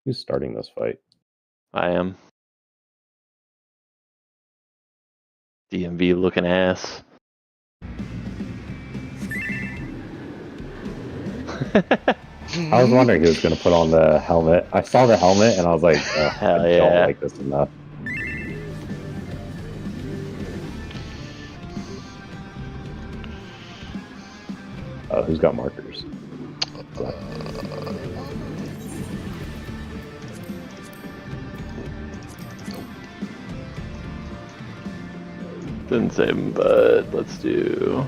Who's starting this fight? I am. DMV looking ass. I was wondering who was going to put on the helmet. I saw the helmet and I was like, Hell I yeah. don't like this enough. Who's got markers? Didn't save him, but let's do.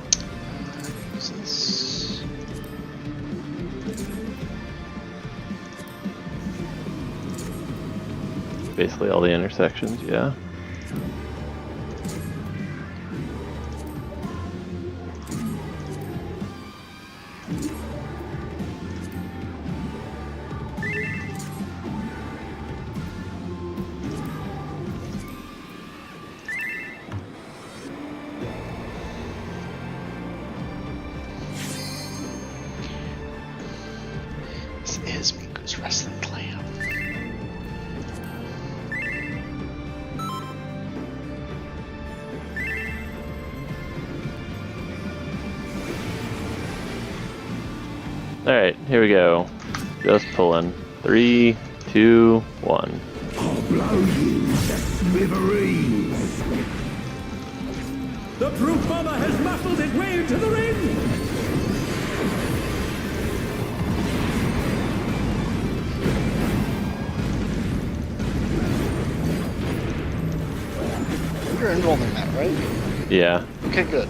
Basically all the intersections, yeah. This is Miku's wrestling clam. Alright, here we go. Just pulling. 3, 2, 1. I'll blow you to smithereens! The proof bomber has muscled his way into the ring! You're enrolled in that, right? Yeah. Okay, good.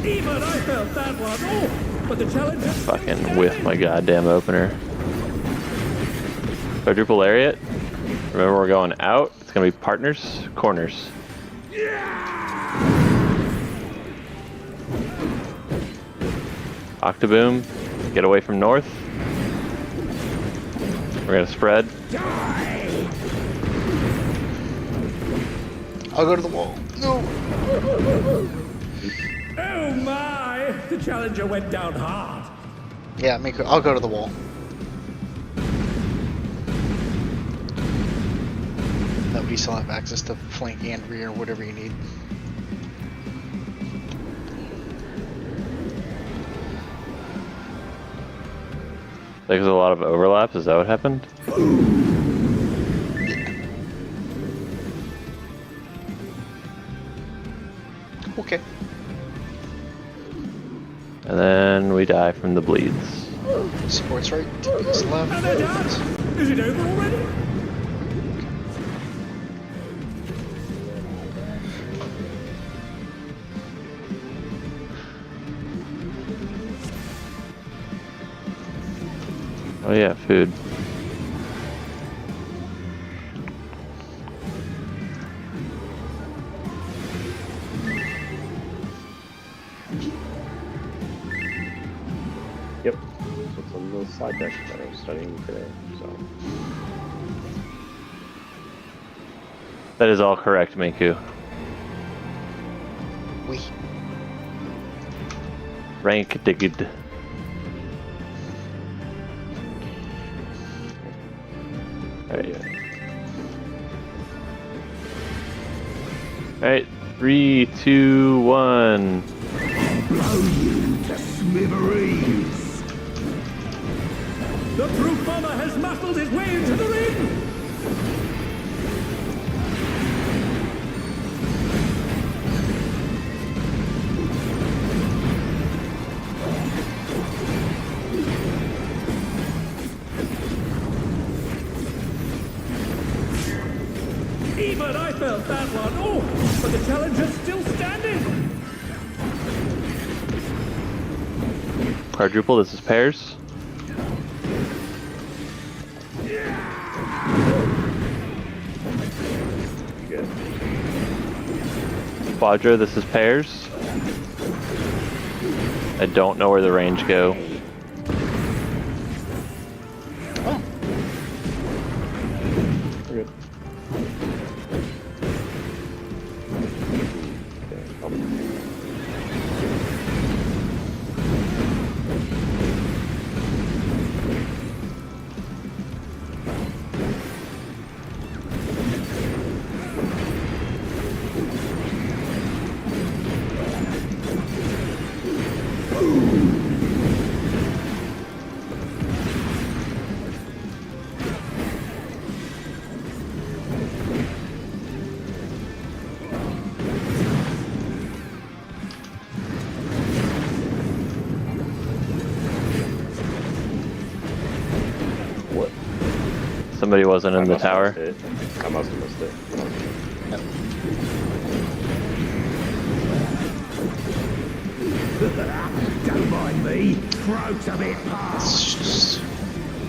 Even I felt that one! Oh! But the challenge is Fucking whiff my goddamn opener. Quadruple lariat. Remember, we're going out. It's gonna be partners, corners. Octoboom. Get away from north. We're gonna spread. I'll go to the wall. No! Oh my! The challenger went down hard. Yeah, Miku, I'll go to the wall. That way you still have access to flanking and rear, whatever you need. There's a lot of overlaps. Is that what happened? Okay. And then we die from the bleeds. Supports right, TPS left. And they're done! Is it over already? Oh yeah, food. Yep. So it's on the slide deck that I was studying today. So That is all correct, Miku. We. Rank digged. Alright. Alright, 3, 2, 1. Blow you to smithereens! The proof bomber has muscled his way into the ring! Even I felt that one! Oh! But the challenger's still standing! Quadruple, this is pairs. good. Quadra, this is pairs. I don't know where the range go. We're good. Okay, Somebody wasn't in the must have tower. missed it. I must have missed it. Don't mind me. Throat a bit past. It's just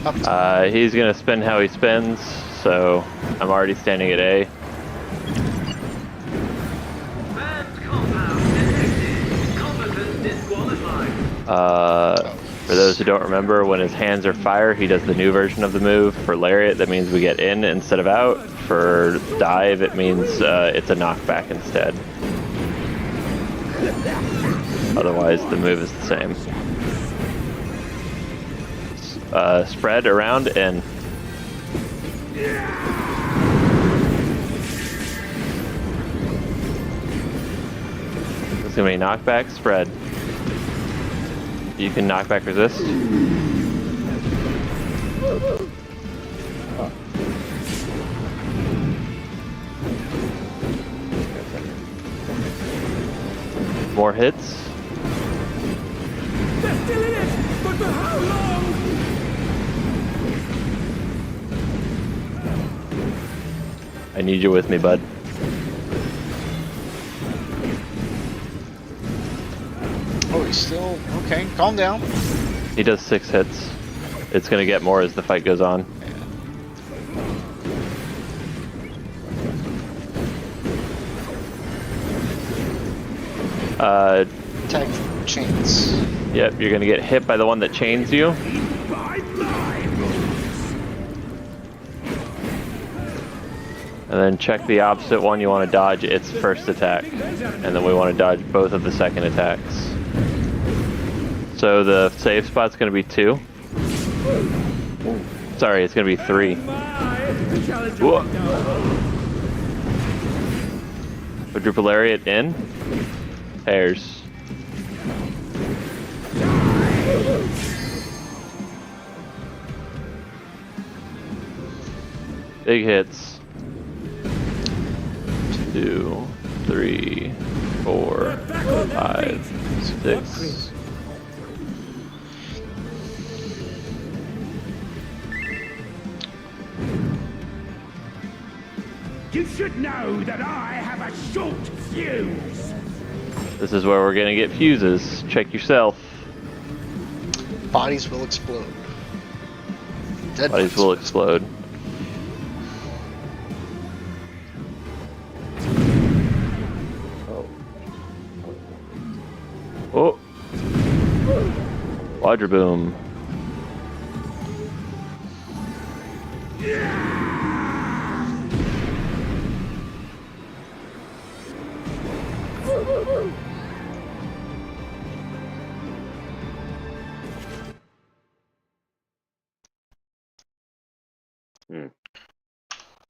up to He's gonna spend how he spends, so I'm already standing at A. For those who don't remember, when his hands are fire, he does the new version of the move. For Lariat, that means we get in instead of out. For Dive, it means it's a knockback instead. Otherwise, the move is the same. Spread around in. It's gonna be knockback, spread. You can knockback resist. More hits. They're still in it, but for how long? I need you with me, bud. Oh, he's still okay. Calm down. He does 6 hits. It's gonna get more as the fight goes on. Tag chains. Yep, you're gonna get hit by the one that chains you. By my rules. And then check the opposite one you want to dodge its first attack. And then we want to dodge both of the second attacks. So the safe spot's going to be 2. Sorry, it's going to be 3. The challenger Whoa. went down. Quadruple Lariat in. Pairs. Big hits. 2, 3, 4, 5, 6. You should know that I have a short fuse. This is where we're gonna get fuses. Check yourself. Bodies will explode. Dead Bodies will explode. Oh. Quadra boom.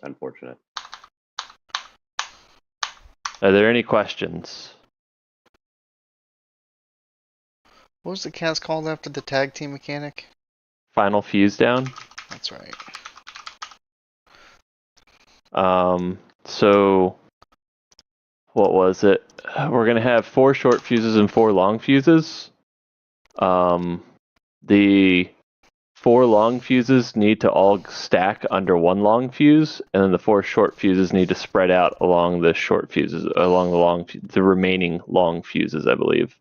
Unfortunate. Are there any questions? What was the cast called after the tag team mechanic? Final fuse down. That's right. So what was it? We're gonna have 4 short fuses and 4 long fuses. The 4 long fuses need to all stack under 1 long fuse, and then the 4 short fuses need to spread out along the short fuses, along the remaining long fuses, I believe.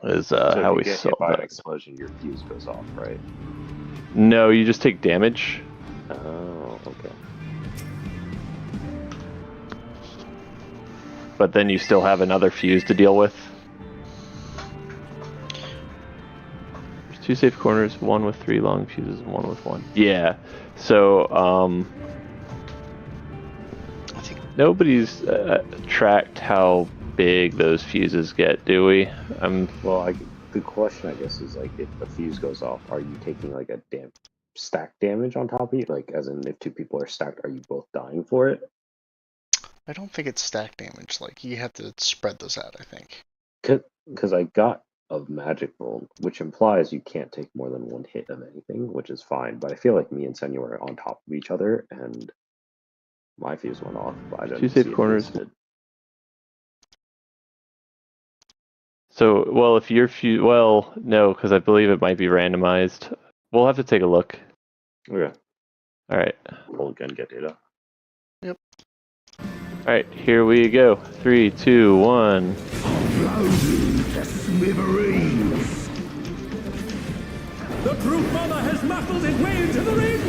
Is So how if we you get solve hit by an that. explosion, your fuse goes off, right? No, you just take damage. Oh, okay. But then you still have another fuse to deal with. There's 2 safe corners, 1 with 3 long fuses and 1 with 1. Yeah. So, I think nobody's tracked how big those fuses get, do we? Well, the question, I guess, is like, if the fuse goes off, are you taking like a stack damage on top of you? Like, as in, if 2 people are stacked, are you both dying for it? I don't think it's stack damage. Like you have to spread those out. I think. Because I got a magic roll, which implies you can't take more than 1 hit of anything, which is fine. But I feel like me and Senua were on top of each other, and my fuse went off. But I didn't 2 see safe if corners. his did. So, well, if your fuse, well, no, because I believe it might be randomized. We'll have to take a look. Okay. Alright. Roll again, get data. Alright, here we go. 3, 2, 1. Blow you to smithereens! The brute mother has muscled his way into the ring!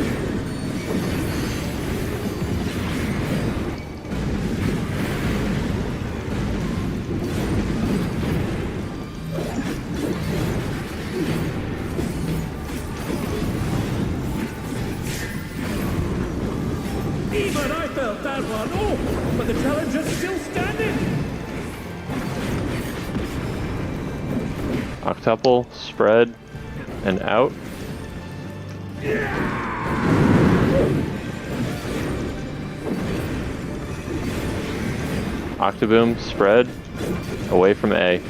Even I felt that one! Oh, but the challenger's still standing! Octuple, spread, and out. Octoboom, spread, away from A.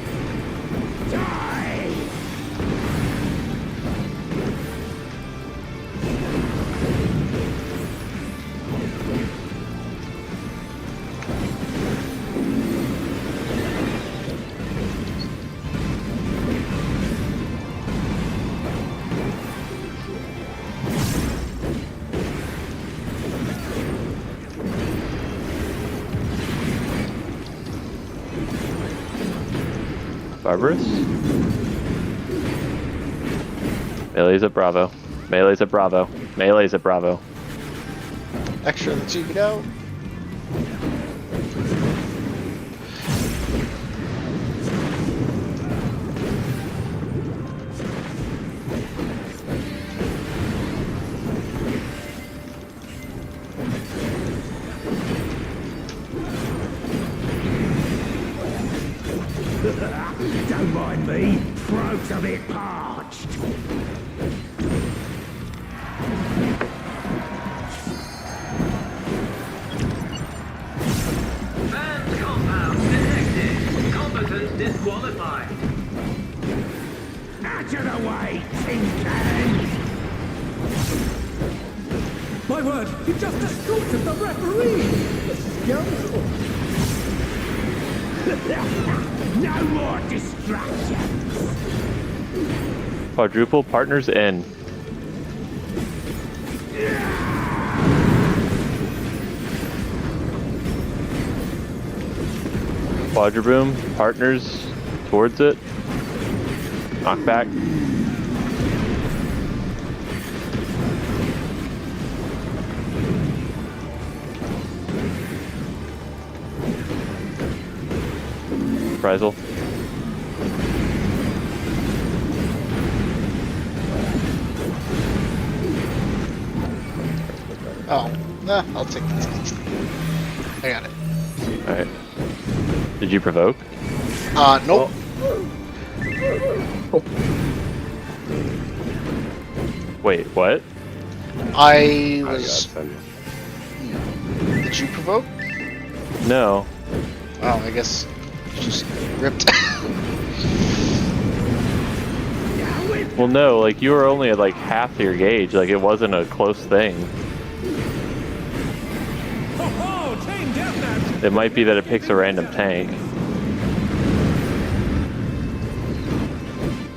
Barbarous. Melee's at Bravo. Melee's at Bravo. Melee's at Bravo. Extra the 2 go. Don't mind me, throat's a bit parched. Banned compound detected. Combatants disqualified. Out of the way, tin can! My word, he just assaulted the referee! The scoundrel! No more distractions! Quadruple, partners in. Quadruboom, partners towards it. Knockback. Reprisal. Oh, nah, I'll take this. I got it. Alright. Did you provoke? Nope. Wait, what? I I was. got Did you provoke? No. Oh, I guess it's just ripped. Well, no, like, you were only at, like, half your gauge. Like, it wasn't a close thing. Ho ho! Chain deathmatch! It might be that it picks a random tank.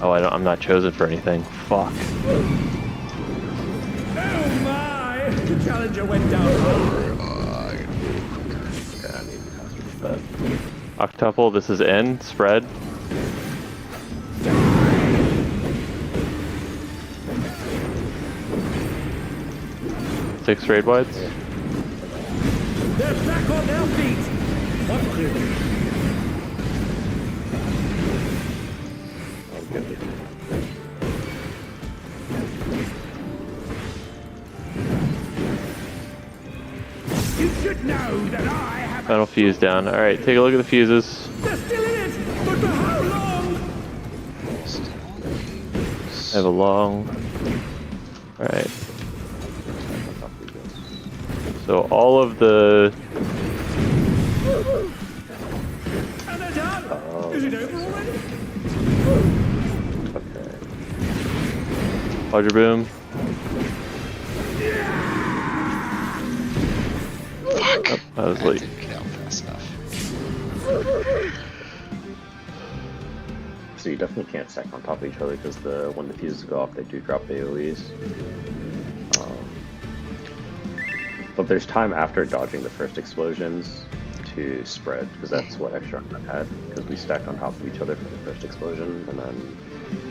Oh, I'm not chosen for anything. Fuck. Oh my! The challenger went down. Octuple, this is N, spread. Six raid wides. They're back on their feet! What do? You should know that I have Final fuse down. Alright, take a look at the fuses. They're still in it! But for how long? I have a long. Alright. So all of the. And they're done! Is it over already? Okay. Quadruboom. Fuck. Oh, I was I late. didn't get out fast enough. So you definitely can't stack on top of each other because when the fuses go off, they do drop AoEs. But there's time after dodging the first explosions to spread, because that's what extra I had, because we stacked on top of each other for the first explosion and then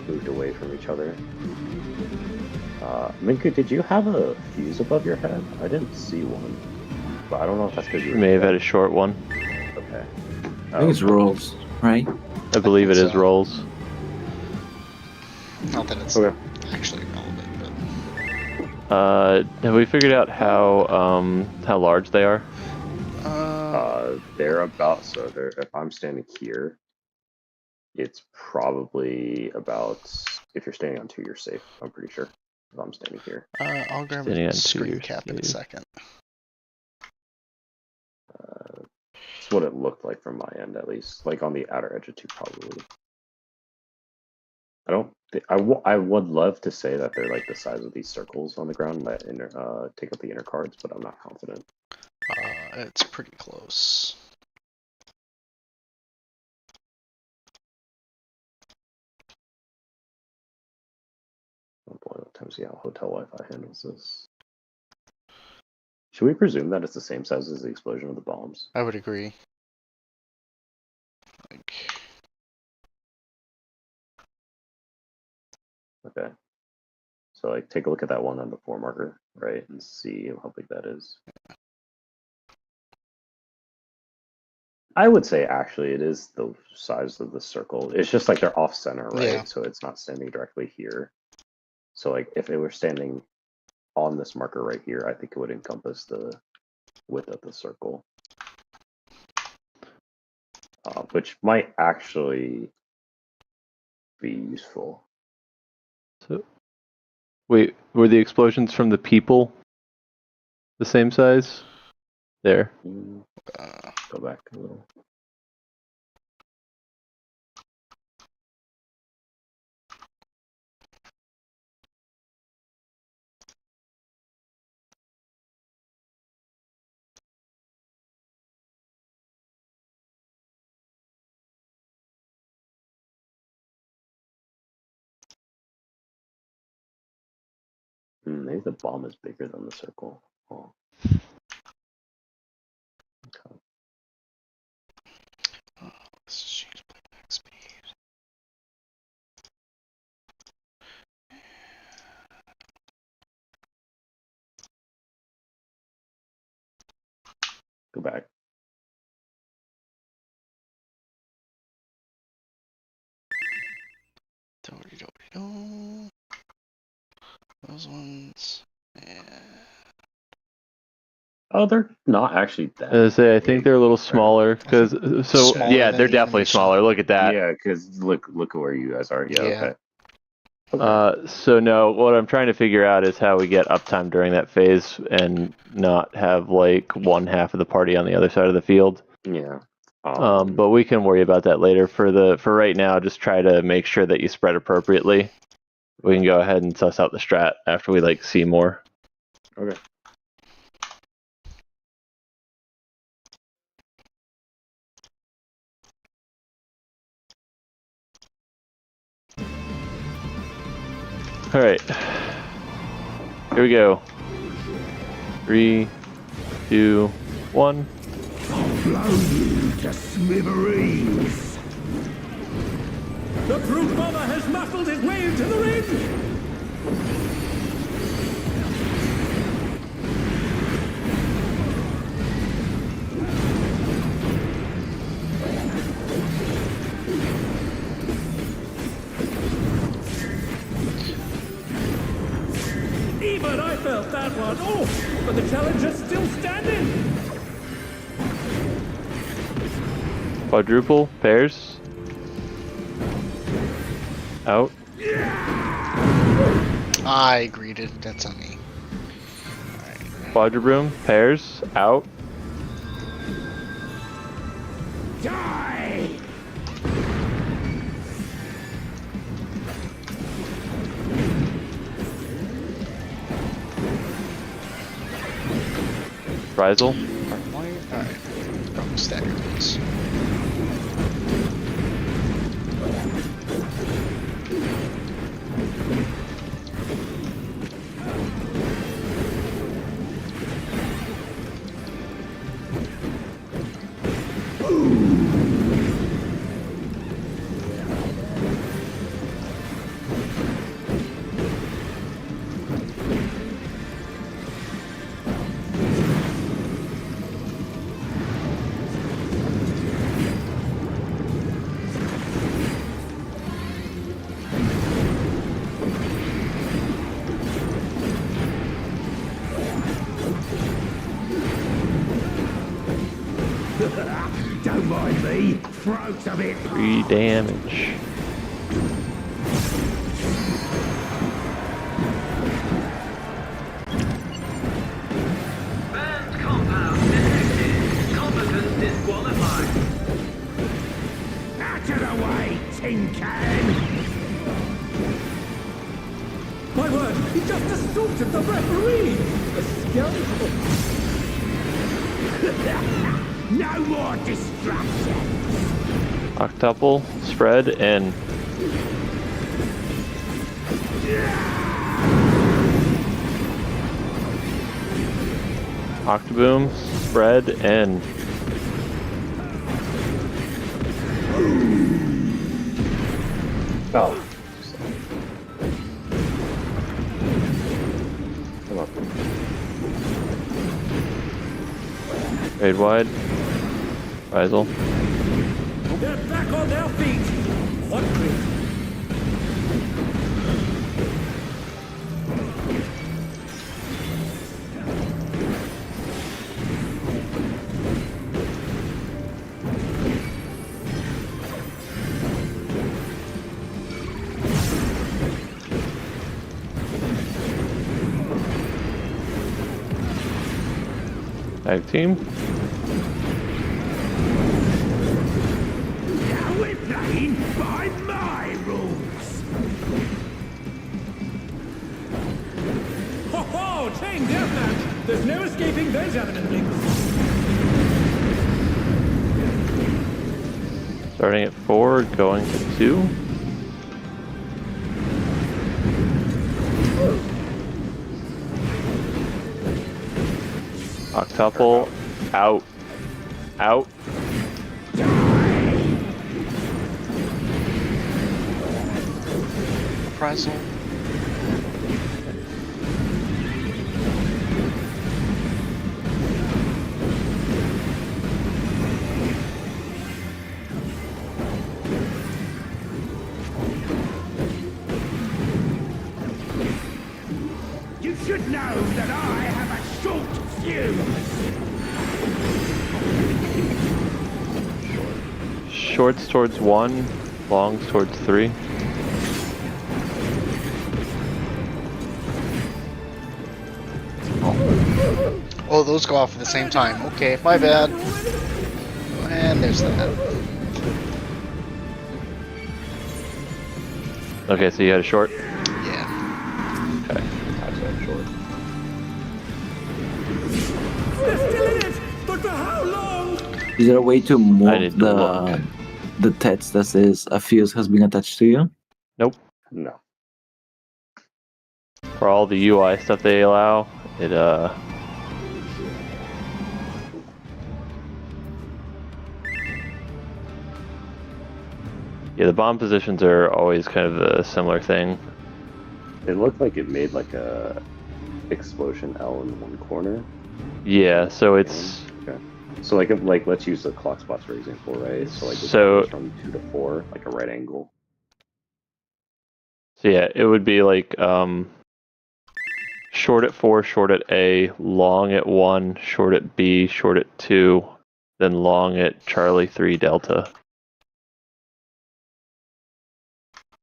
moved away from each other. Minku, did you have a fuse above your head? I didn't see one, but I don't know if that's because you may have had a short one. Okay. I think it's rolls, right? I believe it think is so. rolls. Not that it's Okay. actually relevant, Have we figured out how large they are? but They're about, so if I'm standing here, it's probably about, if you're standing on 2, you're safe, I'm pretty sure, if I'm standing here. I'll grab Standing a on 2, screen you're cap in a safe. second. It's what it looked like from my end, at least, like on the outer edge of 2, probably. I don't I would love to say that they're like the size of these circles on the ground that take up the inner cards, but I'm not confident. It's pretty close. Oh boy, let time see how hotel Wi-Fi handles this. Should we presume that it's the same size as the explosion of the bombs? I would agree. Like, Okay. So like take a look at that one on the 4 marker, right, and see how big that is. I would say actually it is the size of the circle. It's just like they're off center, right? Yeah. So it's not standing directly here. So like if it were standing on this marker right here, I think it would encompass the width of the circle. Which might actually be useful. So, wait, were the explosions from the people the same size? There. Go back a little. Maybe the bomb is bigger than the circle. Oh. Okay. let's change playback speed. Go back. Do-de-do-de-do. Those ones. Yeah. Oh, they're not actually that. I think they're a little smaller because Smaller yeah, than they're the definitely animation. smaller. Look at that. Yeah, because look at where you guys are. Yeah. Yeah. Okay. So no, what I'm trying to figure out is how we get uptime during that phase and not have like one half of the party on the other side of the field. Yeah. But we can worry about that later. For right now, just try to make sure that you spread appropriately. We can go ahead and suss out the strat after we like see more. Okay. All right, here we go. 3, 2, 1. Blow you to smithereens! The brute mother has muscled his way into the ring! Even I felt that one! Oh, but the challenger's still standing! Quadruple pairs. Out. I greeted. That's on me. Quadribroom pairs. Out. Die! Rizal. Alright. Oh, stagger please. Don't mind me. Throat's a bit. 3 damage. Banned compound detected. Combatants disqualified. Out of the way, tin can. My word, he just assaulted the referee! A scoundrel! No more distractions. Octuple, spread, and Octoboom, spread, and Oh. Come on. trade wide. Rizel. They're back on their feet! What quick? Tag team. Now we're playing by my rules. Ho ho! Chain deathmatch! There's no escaping those eminent links! Starting at 4, going to 2. Octuple, out. Out. Frazzle. You should know that I have a short fuse. Shorts towards 1, longs towards 3. Oh, those go off at the same time. Okay, my bad. And there's that. Okay, so you had a short? Yeah. Okay. That's that short. They're still in it! But for how long? Is there a way to I move need to look. the text that says a fuse has been attached to you? Nope. No. For all the UI stuff they allow, it yeah, the bomb positions are always kind of a similar thing. It looked like it made like a explosion L in one corner. Yeah, so it's Okay. So like let's use the clock spots for example, right? So like So- it goes from 2 to 4, like a right angle. so yeah, it would be like short at 4, short at A, long at 1, short at B, short at 2, then long at Charlie 3 Delta.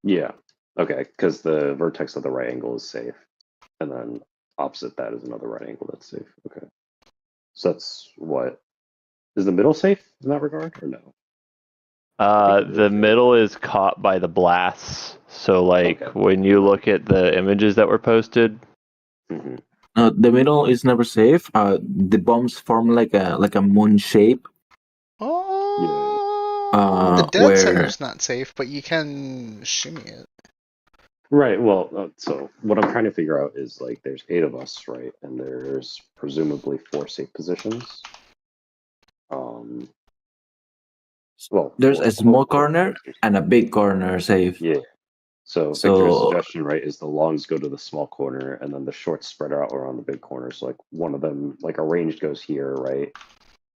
Yeah. Okay, because the vertex of the right angle is safe, and then opposite that is another right angle that's safe. Okay. So that's what is the middle safe in that regard, or no? The middle is caught by the blasts. So like Okay. when you look at the images that were posted, Hmm. The middle is never safe. The bombs form like a moon shape. Oh, the dead Where- center is not safe, but you can shimmy it. Right. Well, so what I'm trying to figure out is like there's 8 of us, right? And there's presumably 4 safe positions. Well, There's 4 a small four corner positions. and a big corner safe. Yeah. So So- Victor's suggestion, right, is the longs go to the small corner and then the shorts spread out around the big corner. So like one of them, like a ranged goes here, right?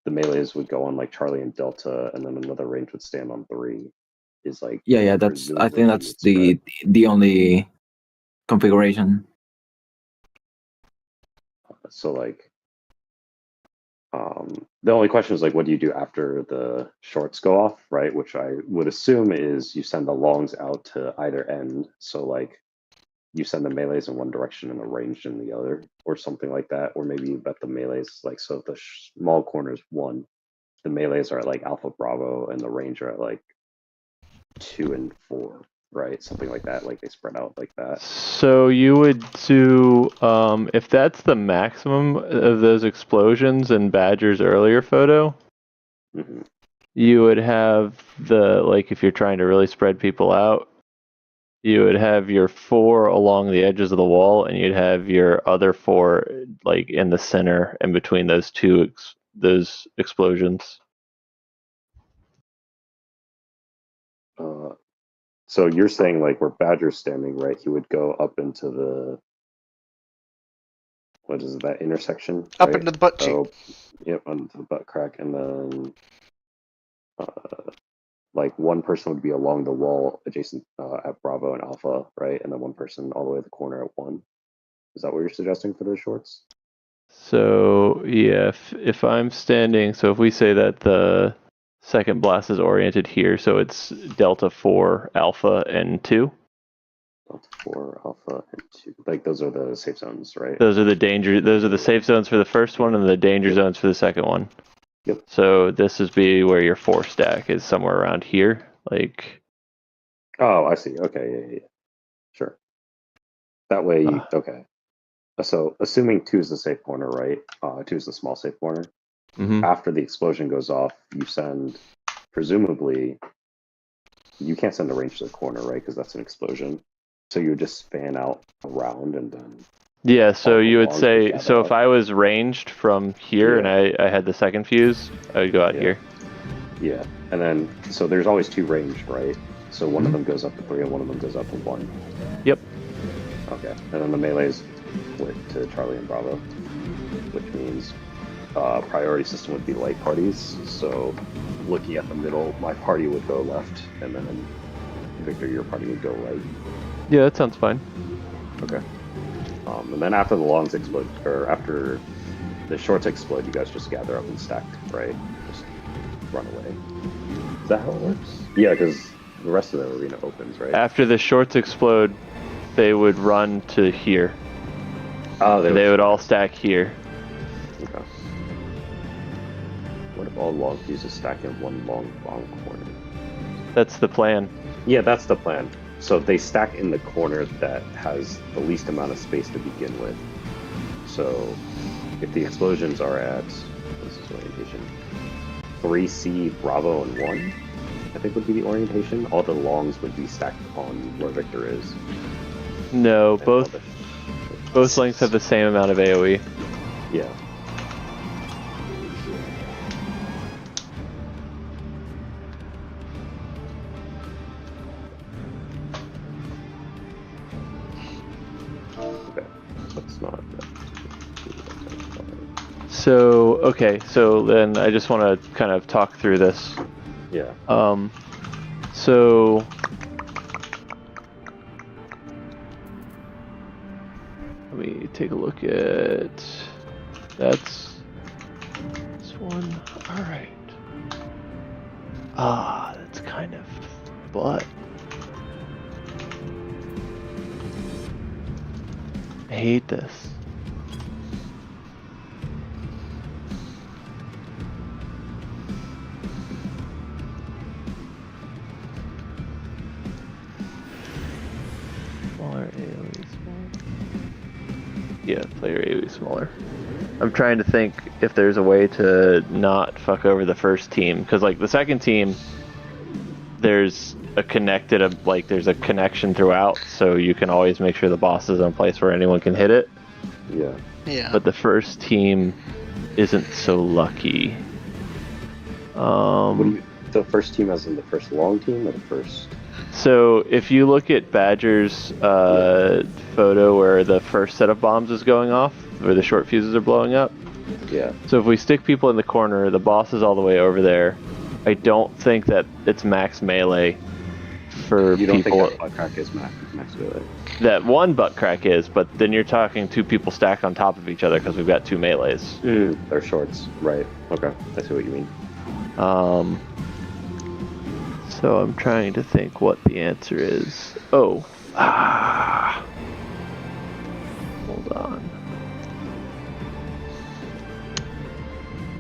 The melees would go on like Charlie and Delta, and then another range would stand on 3. Is like Yeah, that's. I think presumably that's it's spread. the only configuration. So like The only question is like, what do you do after the shorts go off, right? Which I would assume is you send the longs out to either end. So like, you send the melees in one direction and the ranged in the other, or something like that. Or maybe you bet the melees like, so if the small corner's 1, the melees are at like Alpha Bravo, and the range are at like 2 and 4, right? Something like that. Like they spread out like that. So you would do, if that's the maximum of those explosions in Badger's earlier photo, Mm-hmm. you would have the, like, if you're trying to really spread people out, you would have your 4 along the edges of the wall, and you'd have your other 4 like in the center, in between those those explosions. So you're saying like where Badger's standing, right? He would go up into the, what is it, that intersection? Up right? into the butt cheek. Oh, yep, onto the butt crack, and then like one person would be along the wall adjacent at Bravo and Alpha, right? And then one person all the way to the corner at 1. Is that what you're suggesting for those shorts? So yeah, if I'm standing, so if we say that the second blast is oriented here, so it's Delta 4, Alpha, and 2. Delta 4, Alpha, and 2. Like those are the safe zones, right? Those are the safe zones for the first one, and the danger zones for the second one. Yep. So this is be where your 4 stack is, somewhere around here, like. Oh, I see. Okay, yeah. Sure. That way, okay. So assuming 2 is the safe corner, right? 2 is the small safe corner. Mm-hmm. After the explosion goes off, you send, presumably, you can't send a range to the corner, right? Because that's an explosion. So you would just span out around and then. Yeah, so all you would along say, together. so if I was ranged from here Yeah. and I had the second fuse, I would go out Yeah. here. Yeah, and then, so there's always 2 ranged, right? So one of them goes up to 3 and one of them goes up to 1. Yep. Okay, and then the melees split to Charlie and Bravo, which means priority system would be light parties. So looking at the middle, my party would go left, and then Victor, your party would go right. Yeah, that sounds fine. Okay. And then after the longs explode, or after the shorts explode, you guys just gather up and stack, right? Just run away. Is that how it works? Yeah, because the rest of the arena opens, right? After the shorts explode, they would run to here. Oh, They would all stack here. Okay. What if all long fuses stack in one long corner? That's the plan. Yeah, that's the plan. So they stack in the corner that has the least amount of space to begin with. So if the explosions are at, this is orientation, 3C, Bravo, and 1, I think would be the orientation. All the longs would be stacked on where Victor is. No, And all both lengths have the same amount of AoE. Yeah. Okay, that's not. So, okay, so then I just want to kind of talk through this. Yeah. So let me take a look at that's this one. All right. That's kind of butt. I hate this. Smaller AoE smaller. Yeah, player AoE smaller. I'm trying to think if there's a way to not fuck over the first team, because like the second team, there's a there's a connection throughout, so you can always make sure the boss is in a place where anyone can hit it. Yeah. Yeah. But the first team isn't so lucky. What do you? The first team, as in the first long team, or the first? So if you look at Badger's photo where the first set of bombs is going off, where the short fuses are blowing up. Yeah. So if we stick people in the corner, the boss is all the way over there. I don't think that it's max melee. for You don't people. think that butt crack is max melee? That one butt crack is, but then you're talking two people stacked on top of each other because we've got two melees. They're shorts, right? Okay, I see what you mean. So I'm trying to think what the answer is. Oh. Hold on.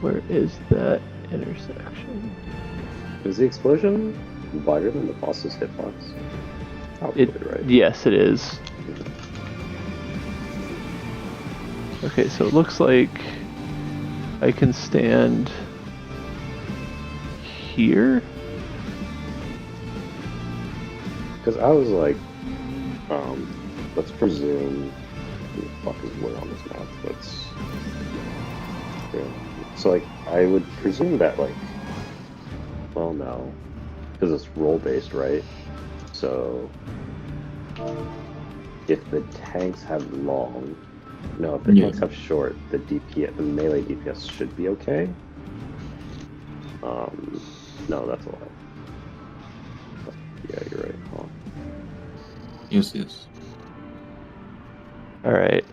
Where is that intersection? Is the explosion wider than the boss's hitbox? Probably, right? Yes, it is. Okay, so it looks like I can stand here. Because I was like, let's presume who the fuck is where on this map. Let's. Yeah. So like, I would presume that like, well, no, because it's role based, right? So if the tanks have long, no, if the tanks have short, the melee DPS should be okay. No, that's a lie. Yeah, you're right. Huh. Yes. All right.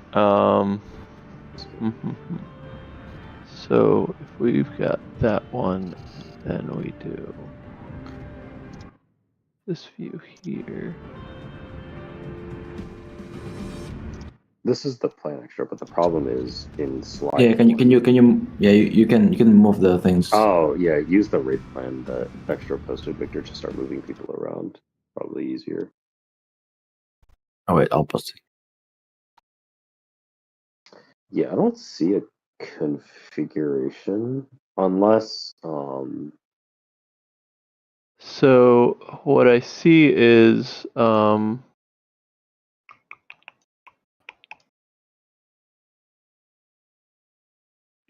So if we've got that one, then we do this view here. This is the plan extra, but the problem is in slide. Yeah, can you yeah, you can move the things. Oh yeah, use the raid plan that extra posted Victor to start moving people around. Probably easier. Oh wait, I'll post it. Yeah, I don't see a configuration unless So what I see is oh,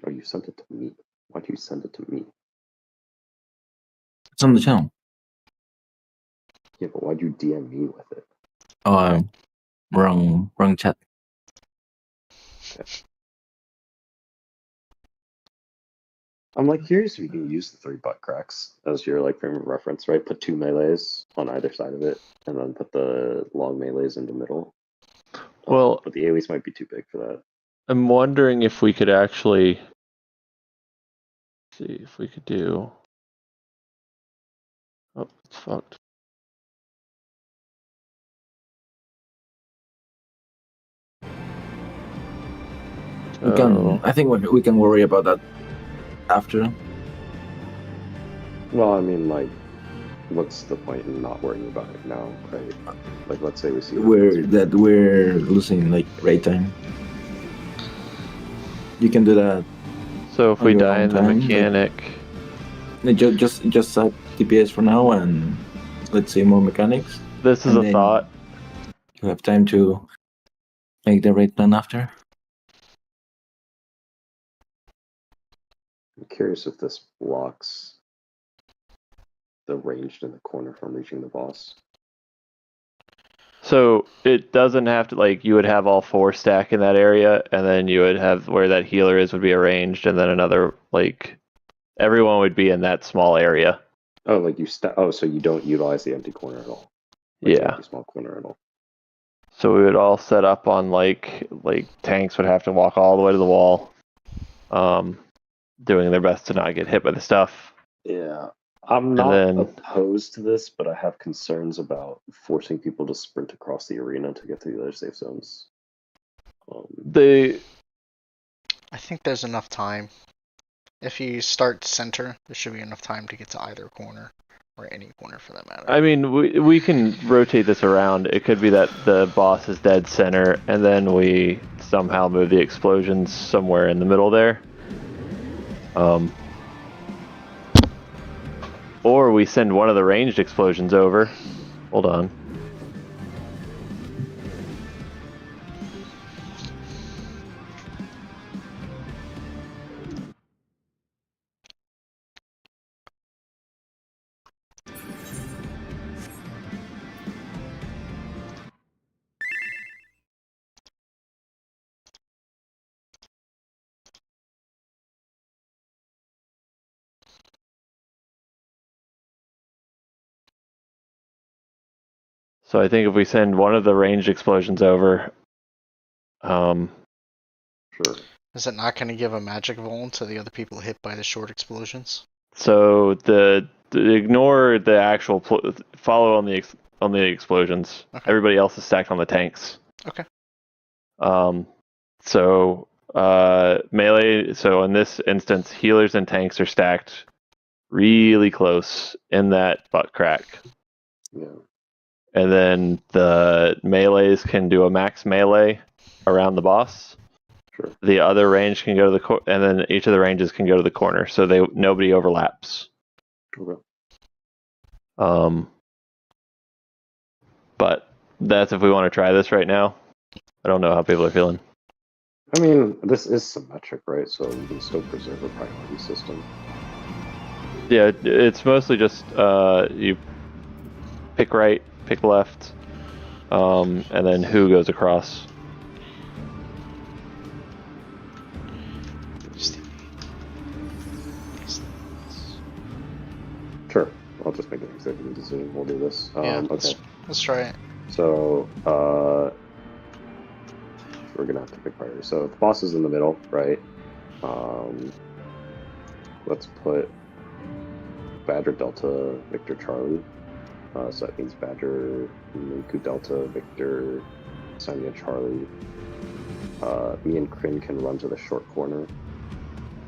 you sent it to me. Why'd you send it to me? It's on the channel. Yeah, but why'd you DM me with it? Oh, wrong chat. Okay. I'm like curious if you can use the 3 butt cracks as your like frame of reference, right? Put 2 melees on either side of it, and then put the long melees in the middle. Well, but the AoEs might be too big for that. I'm wondering if we could actually see if we could do. Oh, it's fucked. We can. I think we can worry about that after. Well, I mean, like, what's the point in not worrying about it now, right? Like, let's say we see we're losing like raid time. You can do that. So if we die in the mechanic, like, just set DPS for now, and let's see more mechanics. This is a thought. You have time to make the raid plan after. I'm curious if this blocks the ranged in the corner from reaching the boss. So it doesn't have to, like, you would have all 4 stack in that area, and then you would have where that healer is would be arranged, and then another, like, everyone would be in that small area. Oh, like you so you don't utilize the empty corner at all. Like yeah. The empty small corner at all. So we would all set up on like tanks would have to walk all the way to the wall, doing their best to not get hit by the stuff. Yeah. I'm not opposed to this, but I have concerns about forcing people to sprint across the arena to get to the other safe zones. I think there's enough time. If you start center, there should be enough time to get to either corner, or any corner for that matter. I mean, we can rotate this around. It could be that the boss is dead center, and then we somehow move the explosions somewhere in the middle there. Or we send one of the ranged explosions over. Hold on. So I think if we send one of the ranged explosions over, Sure. Is it not going to give a magic vuln to the other people hit by the short explosions? so the ignore the actual follow on the explosions. Okay. Everybody else is stacked on the tanks. Okay. So melee. So in this instance, healers and tanks are stacked really close in that butt crack. Yeah. And then the melees can do a max melee around the boss. Sure. The other range can go to the and then each of the ranges can go to the corner, so nobody overlaps. Okay. But that's if we want to try this right now. I don't know how people are feeling. I mean, this is symmetric, right? So you can still preserve a priority system. Yeah, it's mostly just you pick right, pick left, and then who goes across. Sure. I'll just make an executive decision. We'll do this. Yeah, Okay. let's try it. So, we're gonna have to pick priority. So the boss is in the middle, right? Let's put Badger Delta Victor Charlie. So that means Badger Miku Delta Victor Sanya Charlie. Me and Kryn can run to the short corner,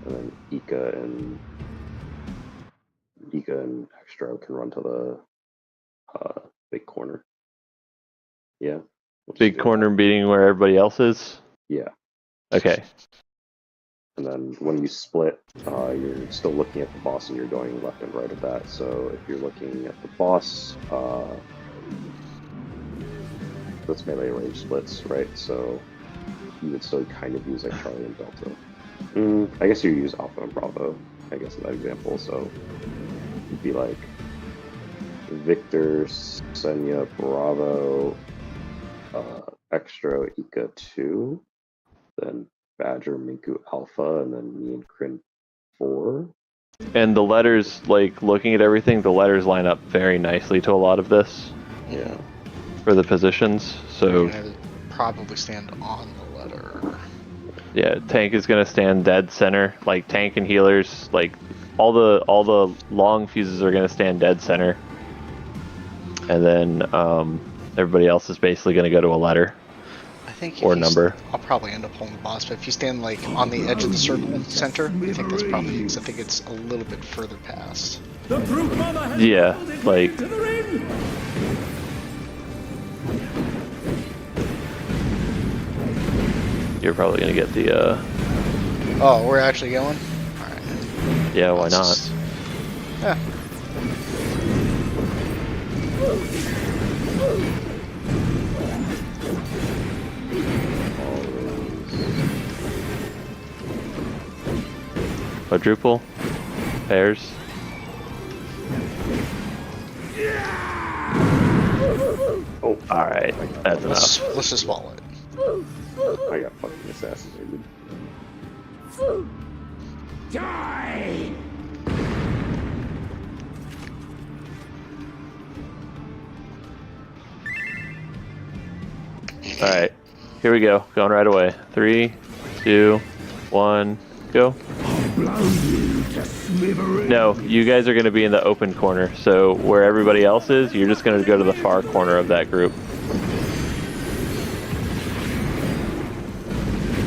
and then Ika and Extra can run to the big corner. Yeah. We'll just Big do corner that. beating where everybody else is. Yeah. Okay. And then when you split, you're still looking at the boss and you're going left and right of that. So if you're looking at the boss, that's melee range splits, right? So you would still kind of use like Charlie and Delta. I guess you use Alpha and Bravo, I guess, in that example. So it'd be like Victor, Senya, Bravo, Extra, Ika 2, then Badger, Miku Alpha, and then me and Kryn 4. And the letters, like looking at everything, the letters line up very nicely to a lot of this. Yeah. For the positions. So You're gonna probably stand on the letter. yeah, tank is gonna stand dead center. Like tank and healers, like all the long fuses are gonna stand dead center. And then everybody else is basically gonna go to a letter. I think Or number. I'll probably end up holding the boss, but if you stand like on the edge of the circle center, I think that's probably because I think it's a little bit further past. The brute mother has Yeah, pulled it like- to the ring. You're probably gonna get the Oh, we're actually going? Alright. yeah, why Let's not? just- Yeah. Quadruple pairs. Oh, Alright, that's enough. Let's just swallow it. I got fucking assassinated. Die! Alright, here we go. Going right away. 3, 2, 1, go. Blow you to smithereens! No, you guys are going to be in the open corner. So where everybody else is, you're just going to go to the far corner of that group.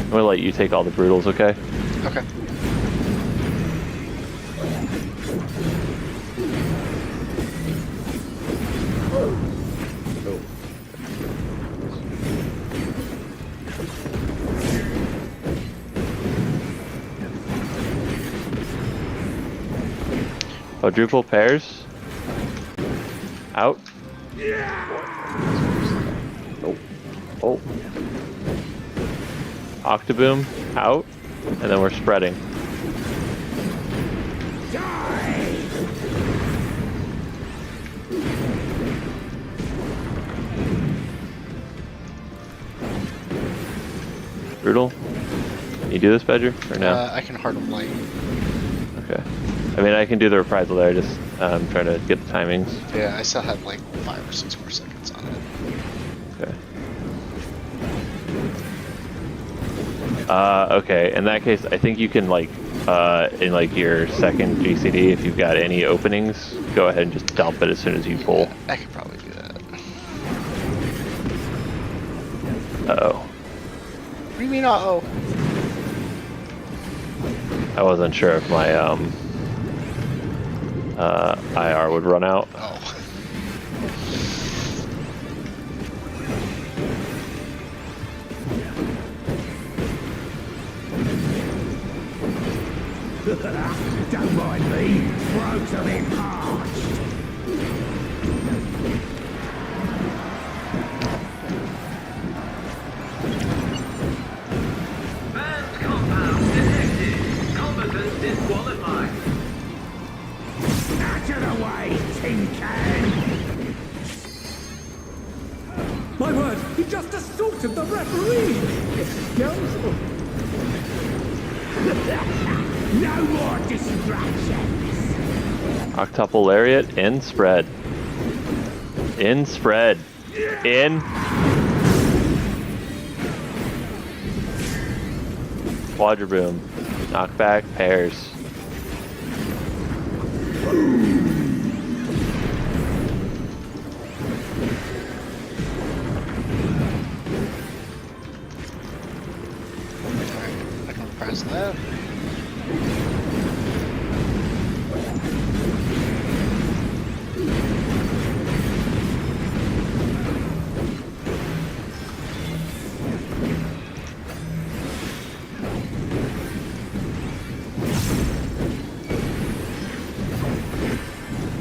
I'm going to let you take all the brutals, okay? Okay. Quadruple pairs. Out. Nope. Oh, Octoboom. Out. And then we're spreading. Brutal. Can you do this, Badger? Or no? I can Heart of Light. Okay. Okay. I mean, I can do the reprisal there. Just trying to get the timings. Yeah, I still have like 5 or 6 more seconds on it. Okay. Okay. In that case, I think you can like in like your second GCD, if you've got any openings, go ahead and just dump it as soon as you pull. Yeah, I could probably do that. Uh-oh. What do you mean, uh-oh? I wasn't sure if my IR would run out. Oh. Don't mind me. Throats a bit parched. Banned compound detected. Combatant disqualified. Out of the way, tin can. My word, he just assaulted the referee! Scoundrel! No more distractions. Octuple lariat in spread. In spread. In. Quadriboom. Knockback pairs. Alright, I can press that.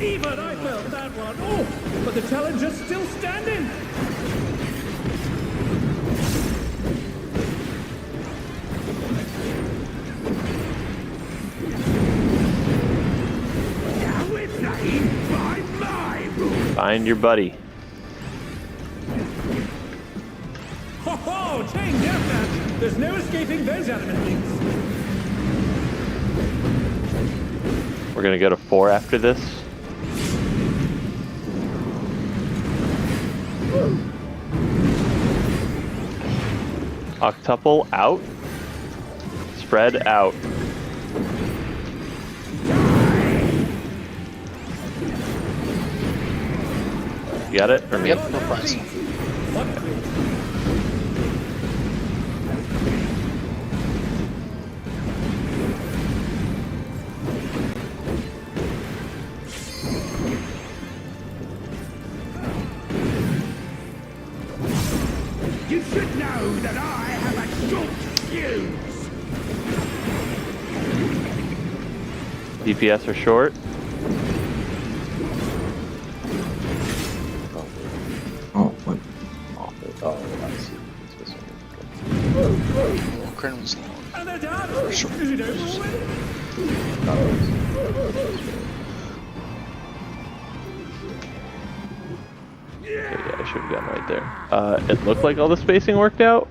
Even I felt that one! Oh, but the challenger's still standing! Now we're playing by my rules. Find your buddy. Ho ho! Chain deathmatch! There's no escaping those animate things! We're gonna go to 4 after this. Octuple out. Spread out. You got it? Or me? Yep, no prize. You should know that I have a short fuse. DPS are short. Oh, what? Oh, I see. It's this one. Walker was long. And they're down! Is it over already? Okay, yeah, I should have gotten right there. It looked like all the spacing worked out.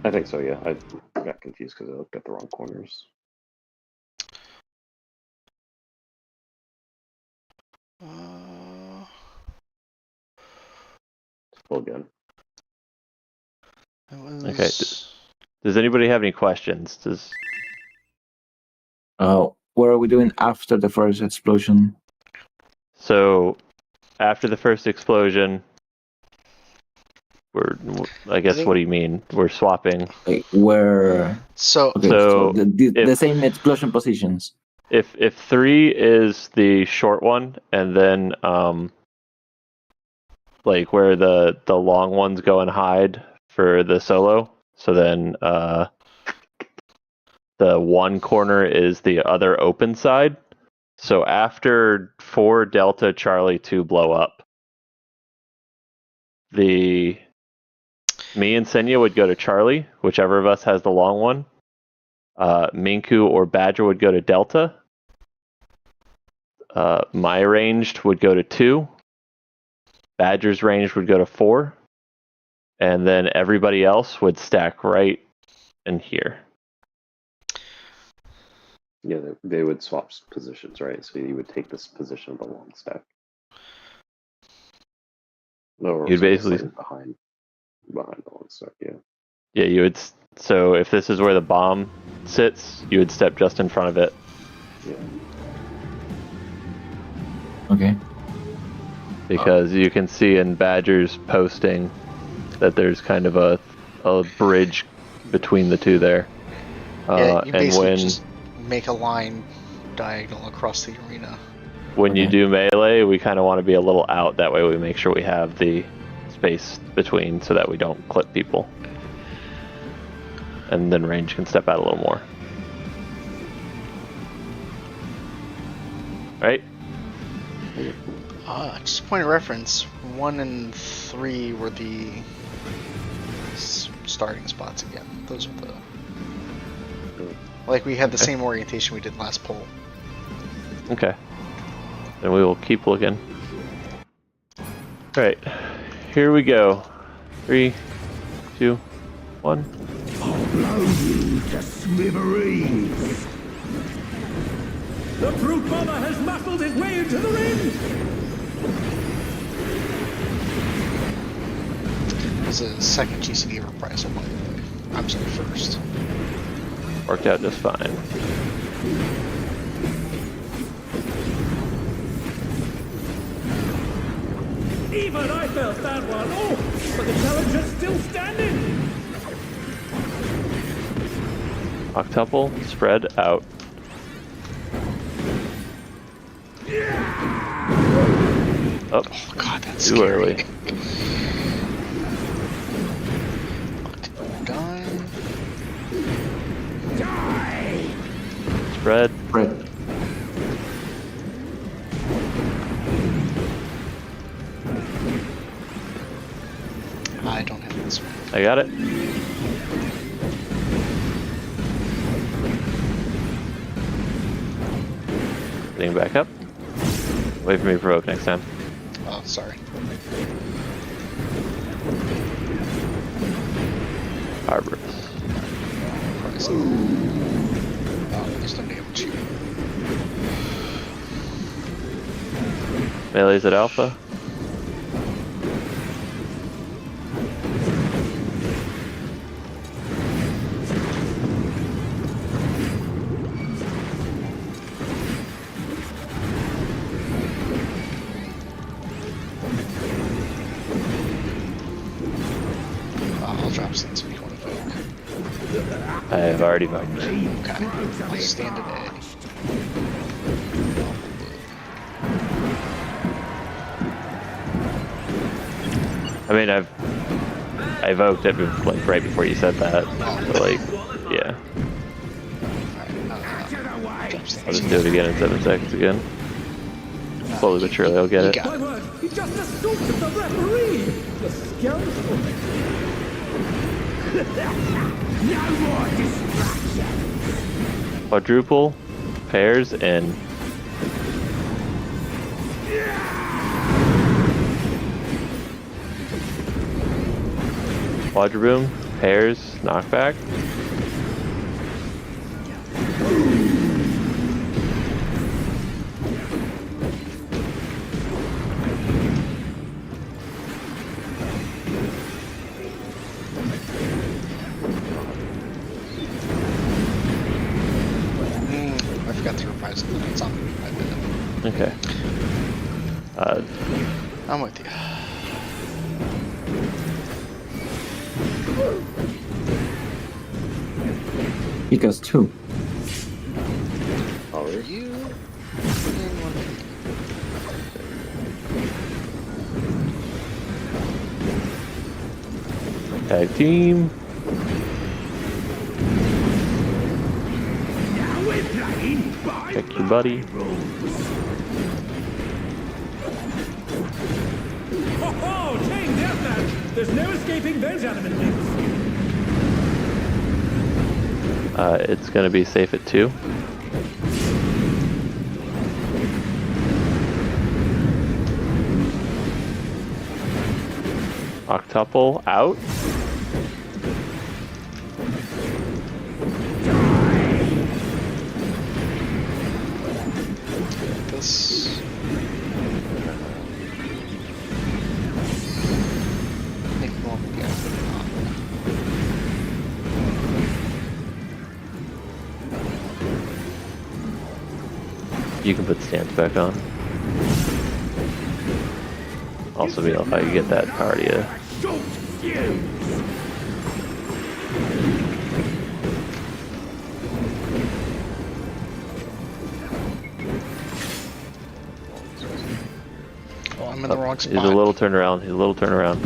I think so, yeah. I got confused because I looked at the wrong corners. Pull again. It was... Okay. Does anybody have any questions? What are we doing after the first explosion? So, after the first explosion, I guess, think- what do you mean? We're swapping. Like, where? So, Okay, So, the if- same explosion positions. If 3 is the short one, and then like where the long ones go and hide for the solo, so then the one corner is the other open side. So after 4 Delta Charlie 2 blow up, me and Senya would go to Charlie, whichever of us has the long one. Minku or Badger would go to Delta. My ranged would go to 2. Badger's ranged would go to 4. And then everybody else would stack right in here. Yeah, they would swap positions, right? So you would take this position of the long stack. Or You'd basically behind the long stack, yeah. Yeah, you would. So if this is where the bomb sits, you would step just in front of it. Yeah. Okay. Because you can see in Badger's posting that there's kind of a bridge between the two there. Yeah, you and basically just make a line diagonal across the arena. When you do melee, we kind of want to be a little out. That way we make sure we have the space between so that we don't clip people. And then range can step out a little more. Right? Just a point of reference, 1 and 3 were the starting spots again. Those were the... Like, we had the same orientation we did last poll. Okay. Then we will keep looking. Alright. Here we go. 3, 2, 1. I'll blow you to smithereens. The brute bomber has muscled his way into the ring! It's a second GCD reprisal, by the way. I'm sorry, first. Worked out just fine. Even I felt that one! Oh, but the challenger's still standing! Octuple, spread out. Oh, God, that's too scary. early. Done. Spread. Red. I don't have this one. I got it. Getting back up. Wait for me to provoke next time. Oh, sorry. Harbors. Oh, at least I'm able to shoot. Melee's at alpha. I'll drop since if you want to vote. I have already voted. Okay. I'll stand at edge. I mean, I evoked it like right before you said that. So like, yeah. I'll just do it again in 7 seconds again. Slowly but surely, I'll get it. My word, he just assaulted the referee! The scoundrel! No more distractions. Quadruple, pairs, and quadroom, pairs, knockback. I forgot to reprise it. It's on my bed. Okay. I'm with you. He goes 2. Oh, For really? you. Tag team. Now we're playing by Check your buddy. Ho ho! Chain deathmatch! There's no escaping those adamant links! It's gonna be safe at 2. Octuple out. Let's. Make more You can put the stance back on. Also, be if I could get that power to you. Short fuse! Oh, I'm in the wrong spot. He's a little turnaround. He's a little turnaround.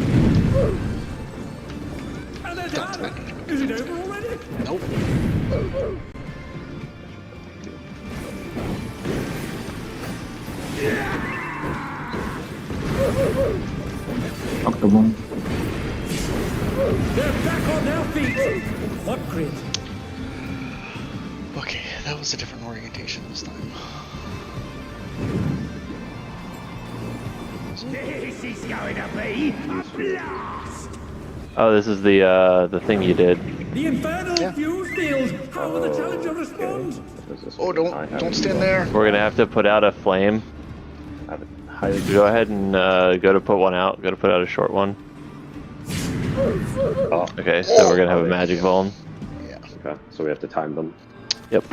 And there's Anna. Is it over already? Nope. Octobomb. They're back on their feet. What grit? Okay, that was a different orientation this time. This is going to be a blast! Oh, this is the thing you did. The infernal Yeah. fuse field. How will the challenger respond? Oh, don't stand there. We're gonna have to put out a flame. Go ahead and go to put one out. Go to put out a short one. Oh, Okay, so we're gonna have a magic vuln. Yeah. okay. So we have to time them. Yep.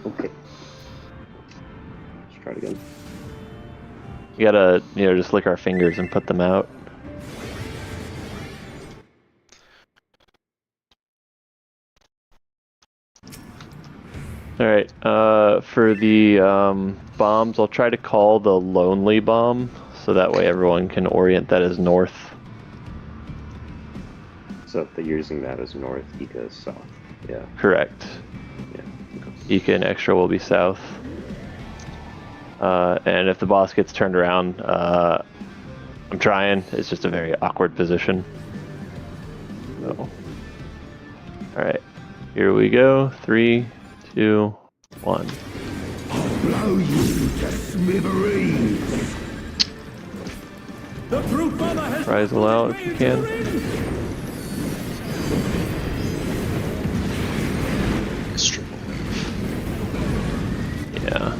Okay. Let's try it again. You gotta, just lick our fingers and put them out. Alright, for the bombs, I'll try to call the lonely bomb, so that way everyone can orient that as north. So if they're using that as north, Ika is south. Yeah. Correct. Yeah. Ika and Extra will be south. And if the boss gets turned around, I'm trying. It's just a very awkward position. So. Alright, here we go. 3, 2, 1. Blow you to smithereens! The brute bomber has Rise aloud if you can. Strip wave. Yeah.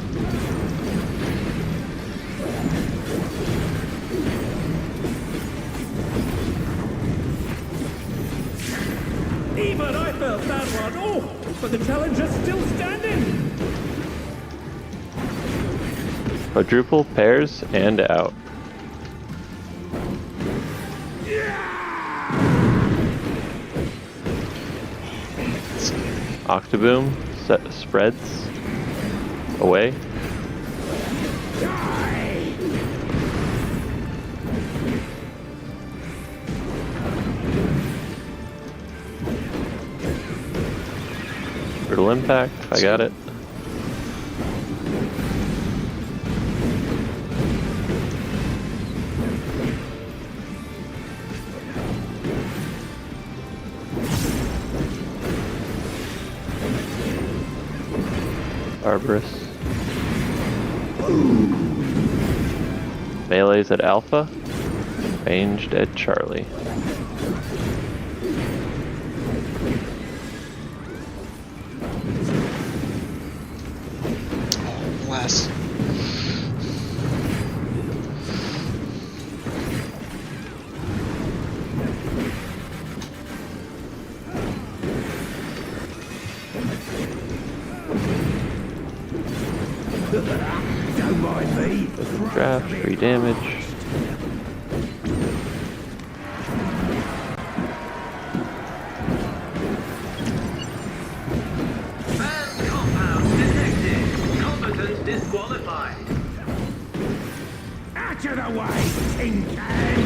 Even I felt that one. Oh, but the challenger's still standing. Quadruple, pairs, and out. Octoboom, spreads. Away. Brutal impact, I got it. Barbarous. Melee's at Alpha. Ranged at Charlie. Blast. Don't mind me. Draft, free damage. Banned compound detected. Combatants disqualified. Out of the way, tin can!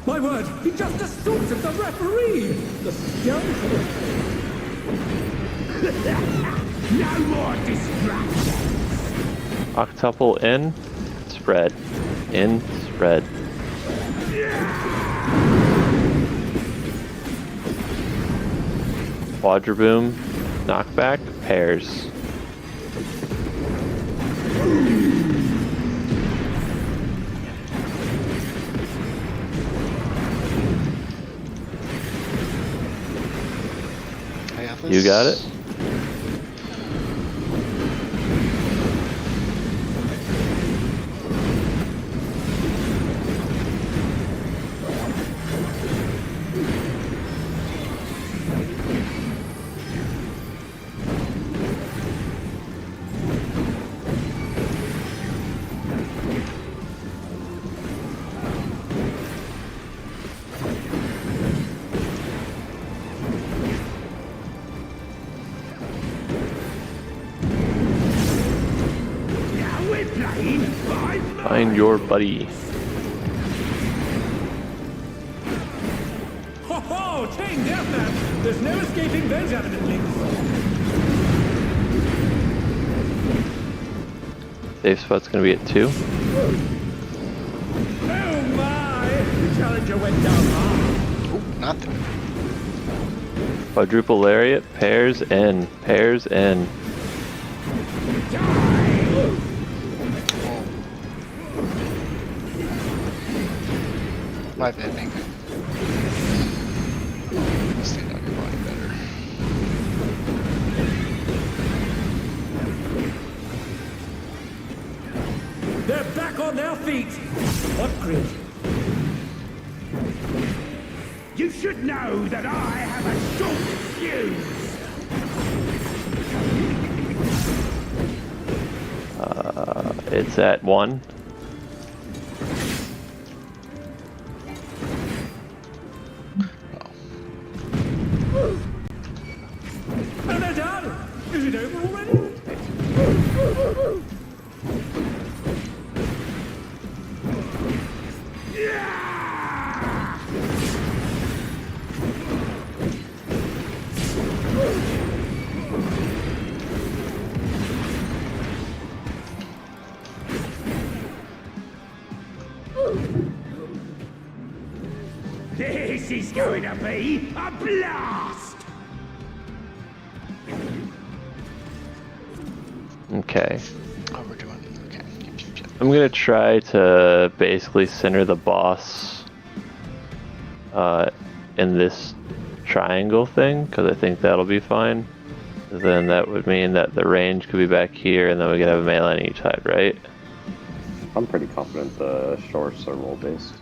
My word, he just assaulted the referee. The scoundrel. No more distractions! Octuple in, spread. In, spread. Quadroboom, knockback, pairs. I have this. You got it. Now we're playing by Find your buddy. Ho ho! Chain deathmatch! There's no escaping those adamant links. Safe spot's gonna be at 2. Oh my! The challenger went down hard. Oh, nothing. Quadruple lariat, pairs N, pairs N. Live ending. Stand out your body better. They're back on their feet. What grit? You should know that I have a short fuse. It's at 1. And they're done. Is it over already? This is going to be a blast. Okay. Oh, we're doing. Okay. Yep. I'm gonna try to basically center the boss in this triangle thing, because I think that'll be fine. Then that would mean that the range could be back here, and then we could have a melee on each side, right? I'm pretty confident the shorts are roll based.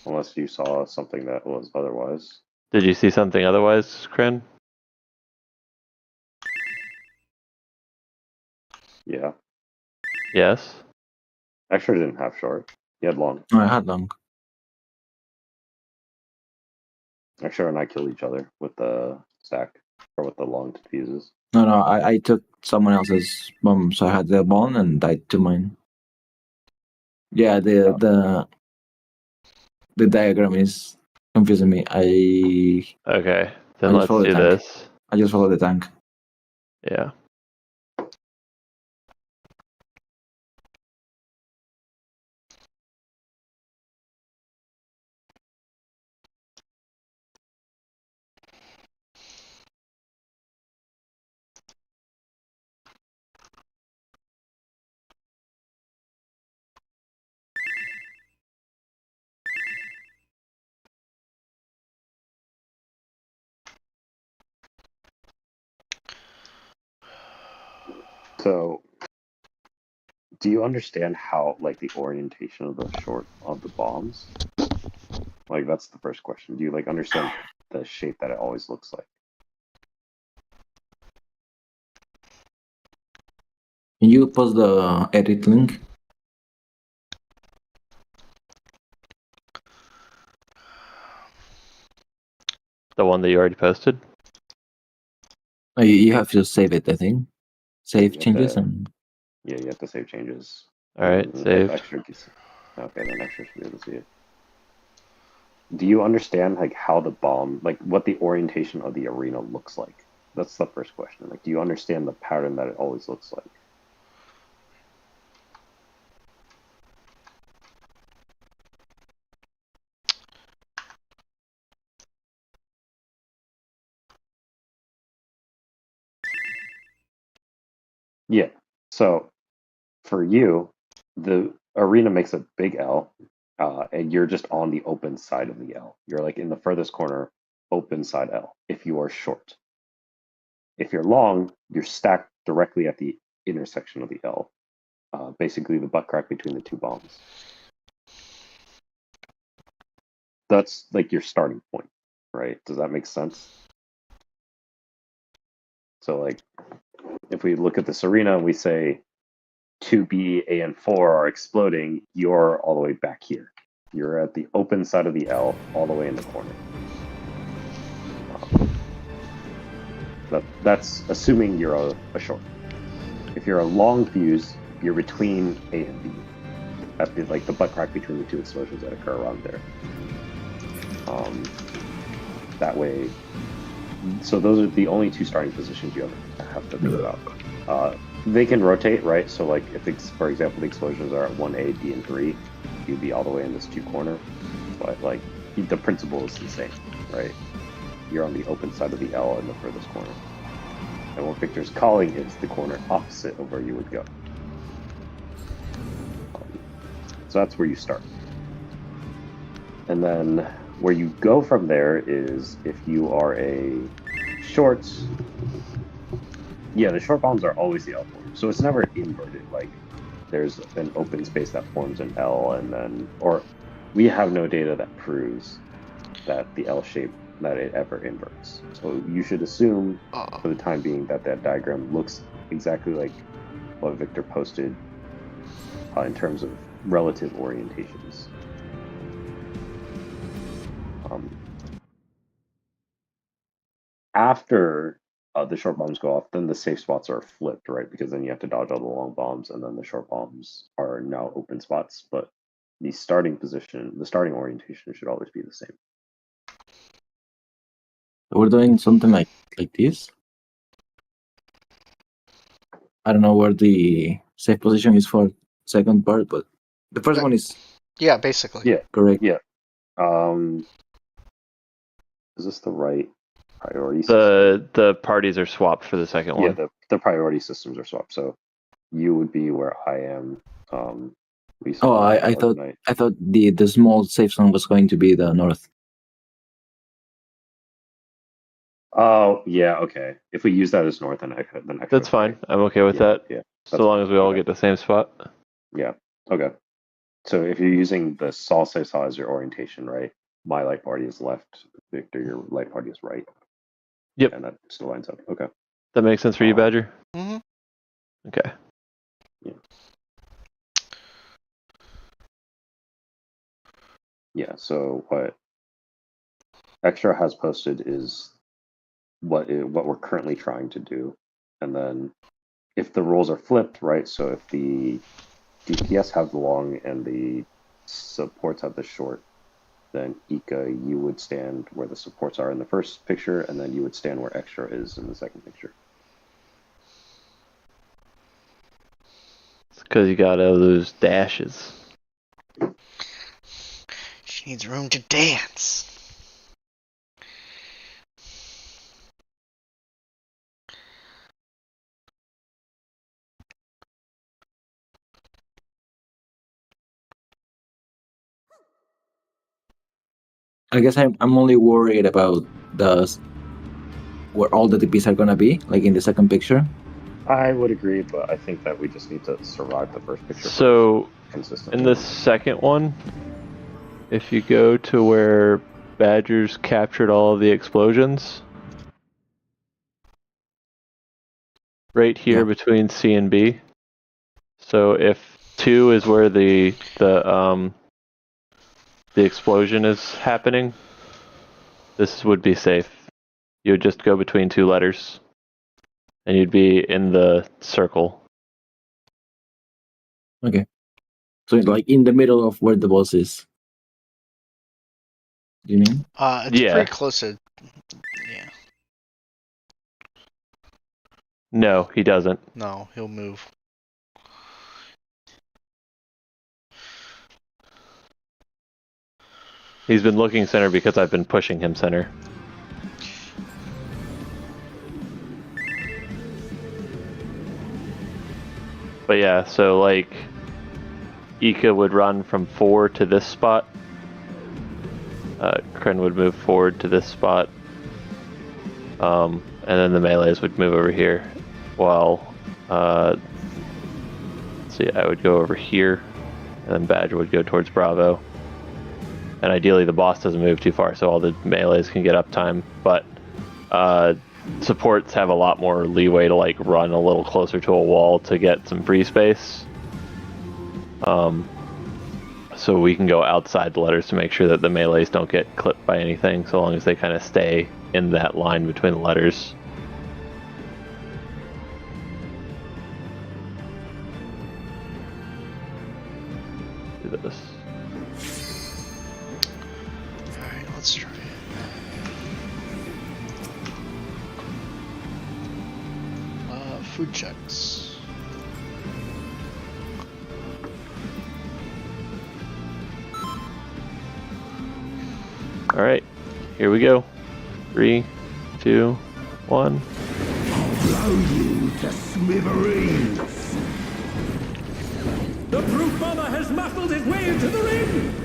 Unless you saw something that was otherwise. Did you see something otherwise, Kren? Yeah. Yes? Actually, didn't have short. He had long. No, I had long. Actually, and I killed each other with the stack, or with the long fuses. No, I took someone else's bomb, so I had the bomb and died to mine. Yeah, the diagram is confusing me. Okay, then I just let's follow the do tank. this. I just follow the tank. Yeah. So, do you understand how, like, the orientation of the short of the bombs? Like, that's the first question. Do you, like, understand the shape that it always looks like? Can you post the edit link? The one that you already posted? Oh, you have to save it, I think. Save You have changes to- and Yeah, you have to save changes. Alright, And if saved. Extra okay, then extra should be able to see it. Do you understand, like, how the bomb, like, what the orientation of the arena looks like? That's the first question. Like, do you understand the pattern that it always looks like? Yeah. So, for you, the arena makes a big L and you're just on the open side of the L. You're like in the furthest corner, open side L, if you are short. If you're long, you're stacked directly at the intersection of the L, basically the butt crack between the two bombs. That's like your starting point, right? Does that make sense? So like, if we look at this arena and we say 2B, A, and 4 are exploding, you're all the way back here. You're at the open side of the L, all the way in the corner. That's assuming you're a short. If you're a long fuse, you're between A and B. At the, like the butt crack between the two explosions that occur around there. That way, so those are the only two starting positions you have to think about. They can rotate, right? So like if, for example, the explosions are at 1A, B, and 3, you'd be all the way in this 2 corner. But like the principle is the same, right? You're on the open side of the L in the furthest corner. And what Victor's calling is the corner opposite of where you would go. So that's where you start. And then where you go from there is if you are a short. Yeah, the short bombs are always the L form. So it's never inverted. Like there's an open space that forms an L and then, or we have no data that proves that the L shape, that it ever inverts. So you should assume for the time being that that diagram looks exactly like what Victor posted in terms of relative orientations. After the short bombs go off, then the safe spots are flipped, right? Because then you have to dodge all the long bombs, and then the short bombs are now open spots. But the starting position, the starting orientation should always be the same. We're doing something like this. I don't know where the safe position is for second part, but the first one is Yeah, basically. Yeah, correct. yeah. Is this the right priority system? The parties are swapped for the second one. Yeah, the priority systems are swapped. So you would be where I am. I thought the small safe zone was going to be the north. Oh yeah, okay. If we use that as north, then that's fine. I'm okay with that. Yeah, so long as we all get the same spot. Yeah. Okay. So if you're using the Sol Se Sa as your orientation, right? My light party is left. Victor, your light party is right. Yep. And that still lines up. Okay. That makes sense for you, Badger? Mm-hmm. Okay. Yeah. Yeah, so what Extra has posted is what we're currently trying to do. And then if the roles are flipped, right? So if the DPS have the long and the supports have the short, then Ika, you would stand where the supports are in the first picture, and then you would stand where Extra is in the second picture. It's because you gotta lose dashes. She needs room to dance. I guess I'm only worried about where all the DPs are gonna be, like in the second picture. I would agree, but I think that we just need to survive the first picture. So consistently. In the second one, if you go to where Badgers captured all of the explosions, right here between C and B. So if 2 is where the explosion is happening, this would be safe. You would just go between 2 letters, and you'd be in the circle. Okay. So like in the middle of where the boss is. Do you mean? It's pretty close to. Yeah. No, he doesn't. No, he'll move. He's been looking center because I've been pushing him center. But yeah, so like Ika would run from 4 to this spot. Kren would move forward to this spot. And then the melees would move over here. While, see, I would go over here. And then Badger would go towards Bravo. And ideally the boss doesn't move too far so all the melees can get uptime. But supports have a lot more leeway to like run a little closer to a wall to get some free space. So we can go outside the letters to make sure that the melees don't get clipped by anything, so long as they kind of stay in that line between the letters. Do this. Alright, let's try it. Food checks. Alright, here we go. 3, 2, 1. Blow you to smithereens. The brute bomber has muscled his way into the ring!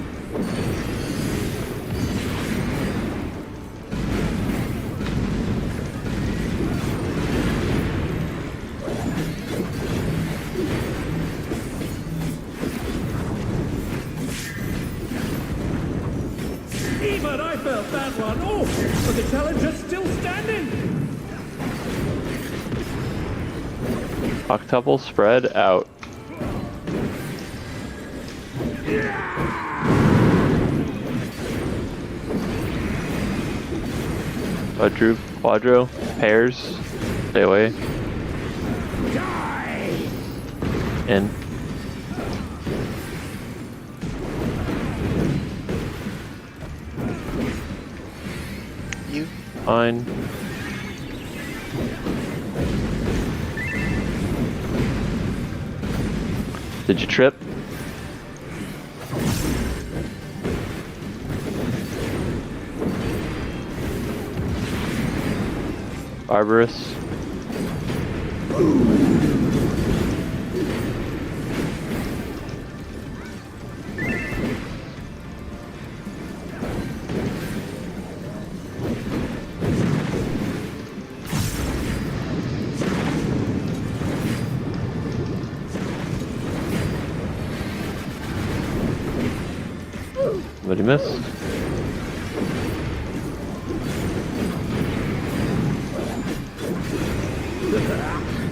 Even I felt that one. Oh, but the challenger's still standing. Octuple spread out. Quadro, pairs, stay away. Die! In. You. Fine. Did you trip? Barbarous. Somebody missed.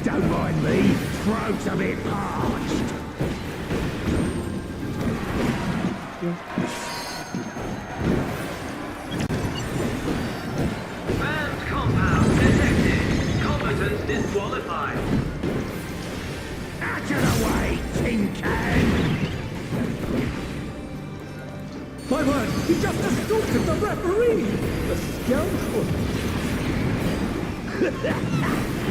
Don't mind me, throat's a bit parched. Banned compound detected. Competence disqualified. Out of the way, tin can! My word, he just assaulted the referee! The scoundrel!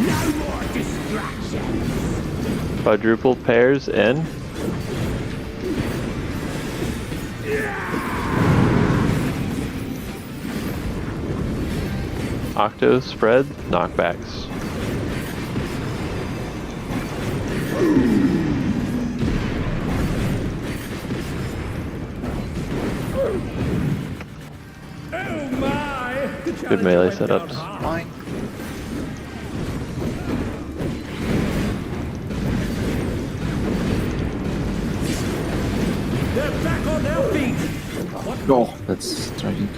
No more distractions! Quadruple pairs in. Octo spread, knockbacks. Oh my! The Good melee challenger went down setups. hard. Mine. They're back on their feet! Oh, that's tragic.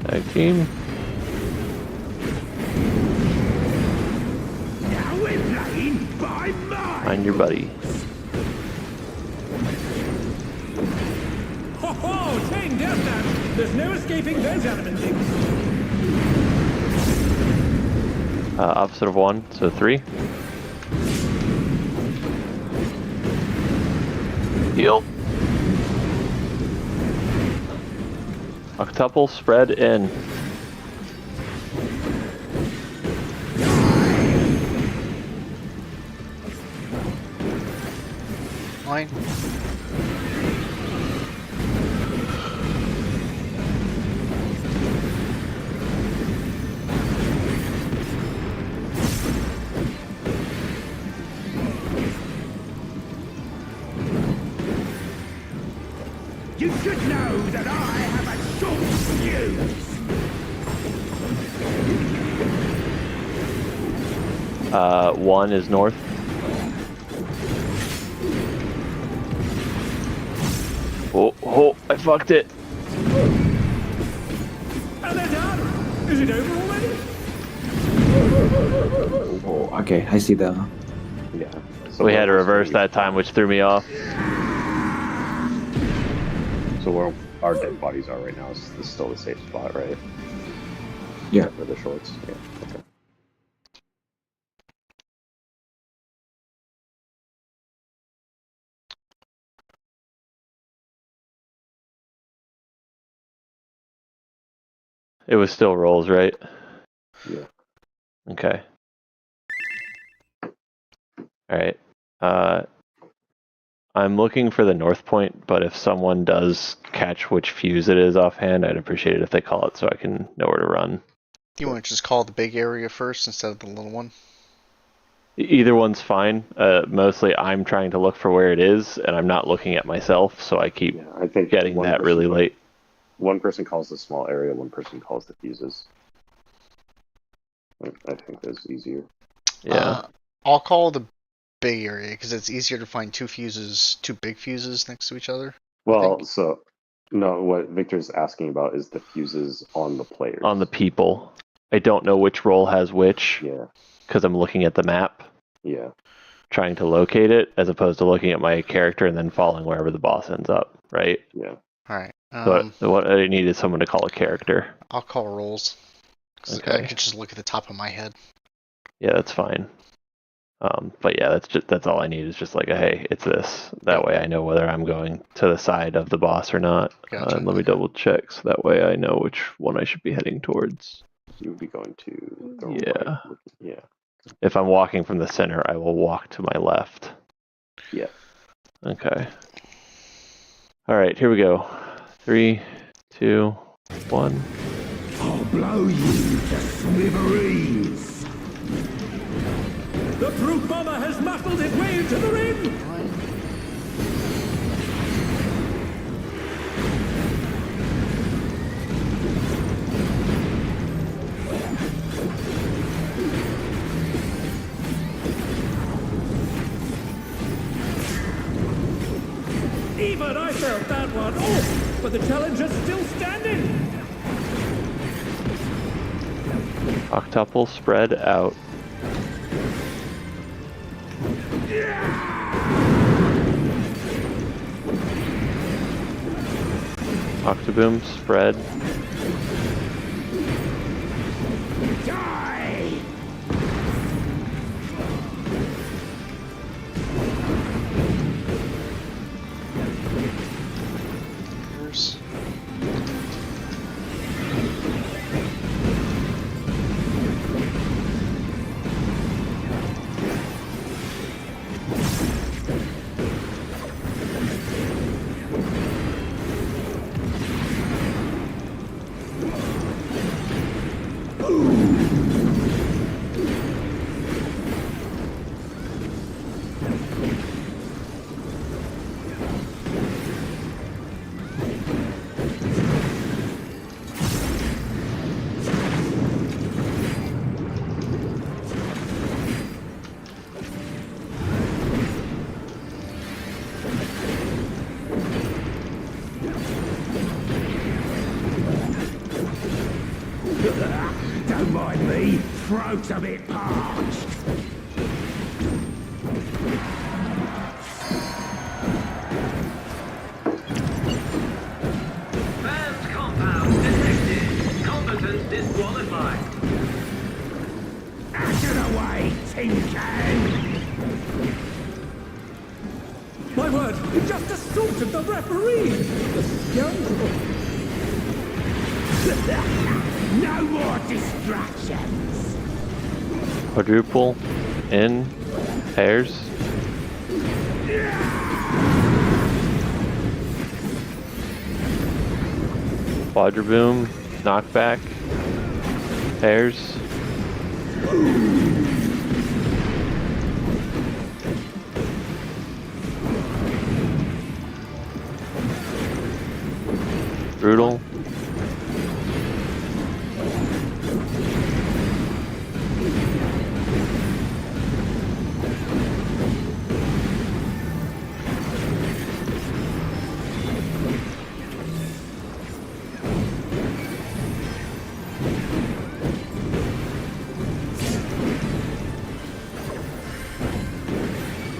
Tag team. Now we're playing by mine! Find your buddy. Ho ho! Chain deathmatch! There's no escaping those elementary. Opposite of 1, so 3. Heal. Octuple spread in. fine. You should know that I have a short fuse. One is north. Oh, I fucked it. And they're done! Is it over already? Oh, okay, I see the. Yeah. So We had to we're reverse also- that time, which threw me off. So where our dead bodies are right now is still the safe spot, right? Yeah. For the shorts. Yeah. Okay. It was still rolls, right? Yeah. Okay. Alright. I'm looking for the north point, but if someone does catch which fuse it is offhand, I'd appreciate it if they call it so I can know where to run. You want to just call the big area first instead of the little one? Either one's fine. Mostly I'm trying to look for where it is, and I'm not looking at myself, so I keep Yeah. I think getting one that person- really late. One person calls the small area, one person calls the fuses. I think that's easier. Yeah. I'll call the big area because it's easier to find two big fuses next to each other. Well, so no, what Victor's asking about is the fuses on the players. On the people. I don't know which role has which, Yeah. because I'm looking at the map, Yeah. trying to locate it, as opposed to looking at my character and then following wherever the boss ends up, right? Yeah. Alright. So what I need is someone to call a character. I'll call rolls. 'Cause I Okay. could just look at the top of my head. Yeah, that's fine. But yeah, that's all I need is just like a hey, it's this. That way I know whether I'm going to the side of the boss or not. Gotcha. Let me double check so that way I know which one I should be heading towards. You would be going to the Yeah. right. Yeah. If I'm walking from the center, I will walk to my left. Yeah. Okay. All right, here we go. 3, 2, 1. I'll blow you to smithereens. The brute bomber has muscled its way into the ring! Even I felt that one! Oh! But the challenger's still standing! Octuple spread out. Octoboom spread. Die! Here's- Don't mind me, throat's a bit parched. Banned compound detected. Combatants disqualified. Out of the way, tin can! My word, he just assaulted the referee! The scoundrel! No more distractions! Quadruple in pairs. Quadra-boom, knockback, pairs. Brutal.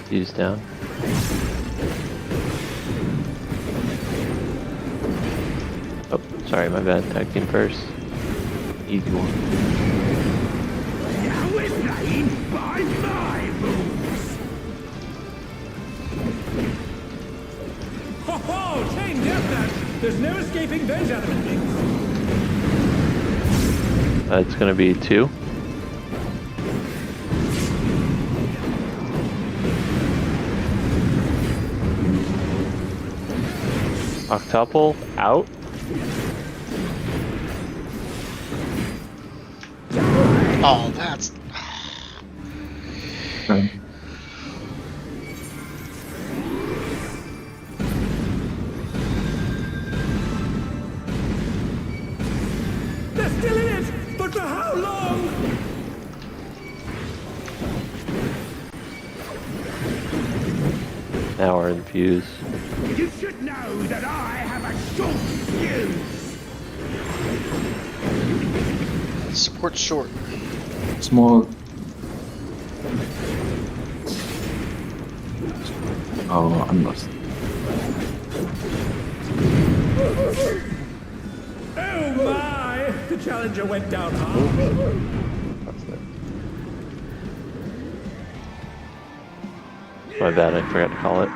Fuse down. Oh, sorry, my bad. Tag team first. Easy one. Now we're playing by my rules. Ho ho! Chain deathmatch! There's no escaping those adamant things. It's gonna be 2. Octuple out. Oh, that's. Okay. They're still in it! But for how long? Now we're in fuse. You should know that I have a short fuse. Support short. Small. Oh, I'm lost. Oh my! The challenger went down hard. That's it. My bad, I forgot to call it.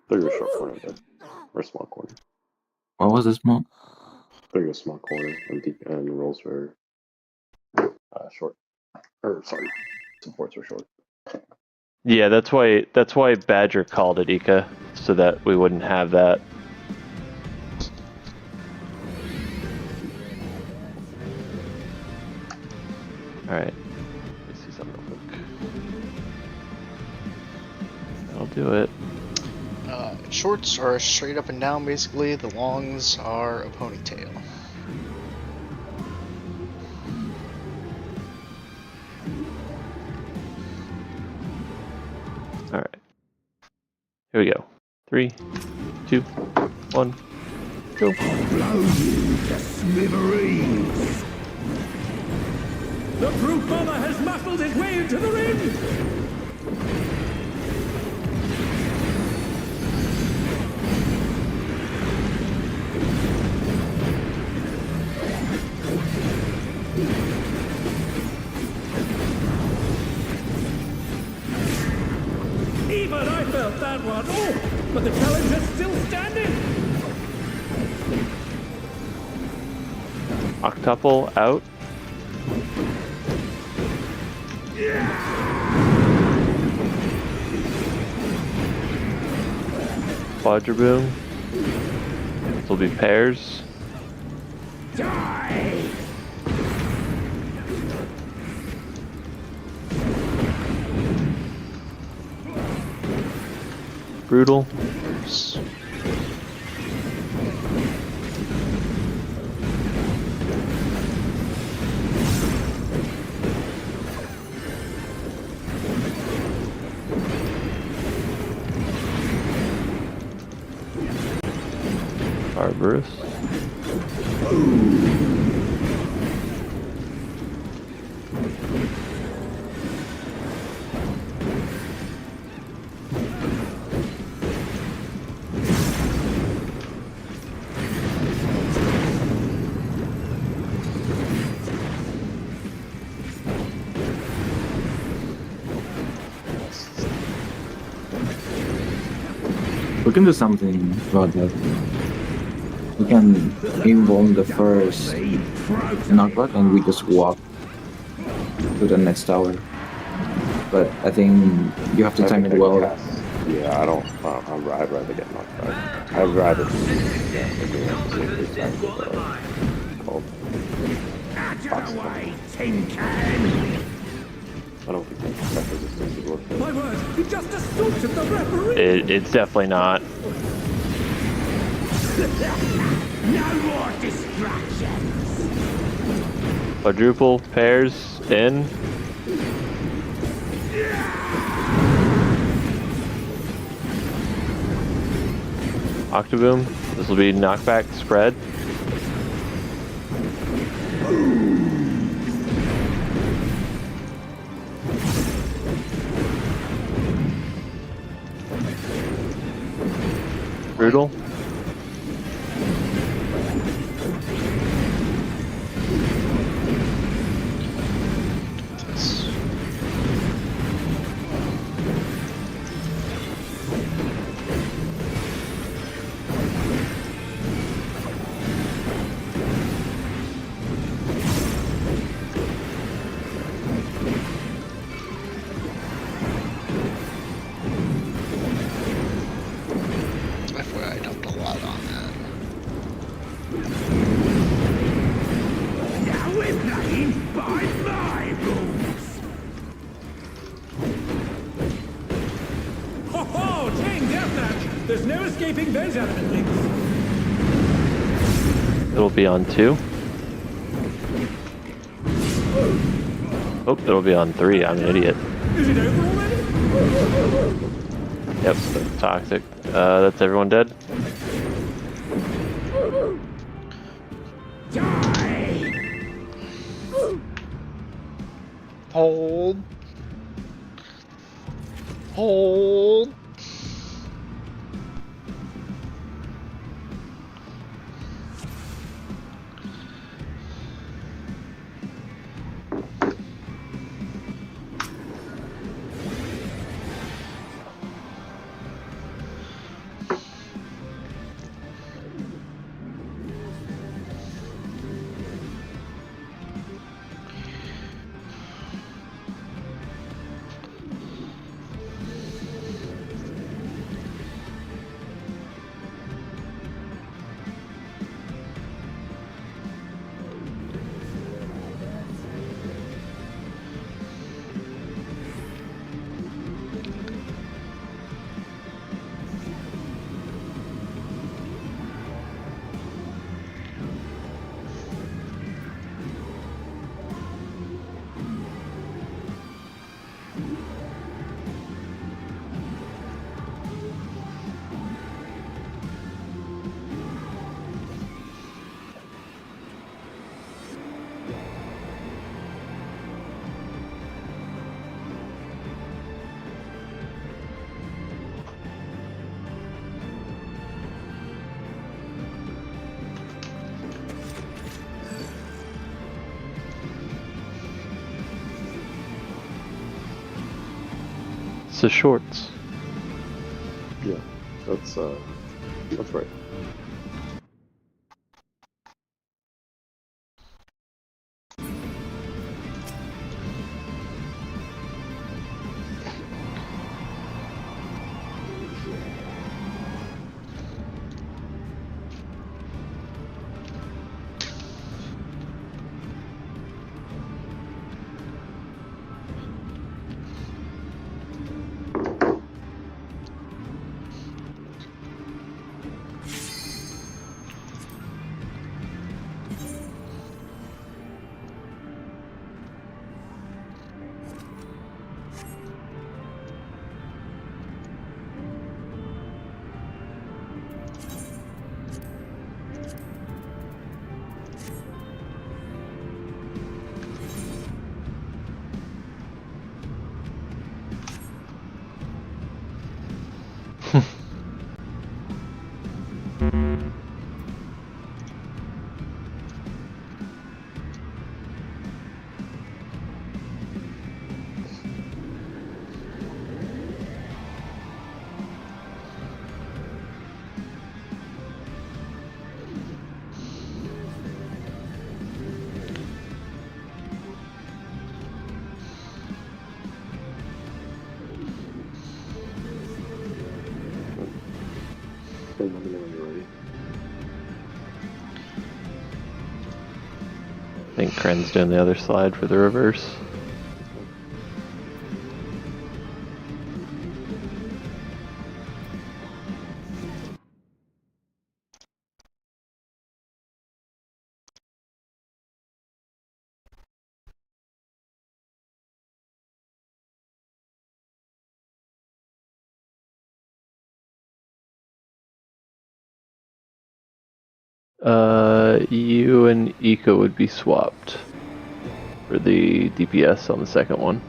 Through a short corner there. Or small corner. What was the small? Through a small corner and rolls were short. Or sorry, supports were short. Yeah, that's why Badger called it Ika, so that we wouldn't have that. Alright. Let me see something real quick. That'll do it. Shorts are straight up and down, basically. The longs are a ponytail. Alright. Here we go. 3, 2, 1, go. Blow you to smithereens. The brute bomber has muscled his way into the ring! Even I felt that one! Oh! But the challenger's still standing! Octuple out. Quadra-boom. This will be pairs. Die! Brutal. Barbarous. We can do something about that. We can involve the first knockback and we just walk to the next tower. But I think you have to time it well. Yeah, I'd rather get knocked back. I'd rather Competence disqualified. called. Out of the way, tin can! I don't think that resistance would work. My word, he just assaulted the referee! It's definitely not. No more distractions! Quadruple pairs in. Octoboom. This will be knockback spread. Brutal. FYI, I dumped a lot on that. Now we're playing by my rules! Ho ho! Chain deathmatch! There's no escaping those element links. It'll be on 2. Oh, it'll be on 3. I'm an idiot. Is it over already? Yep, toxic. That's everyone dead. Die! Hold. Hold. It's the shorts. Yeah, that's right. Let me know when you're ready. I think Kren's doing the other slide for the reverse. You and Ika would be swapped for the DPS on the second one.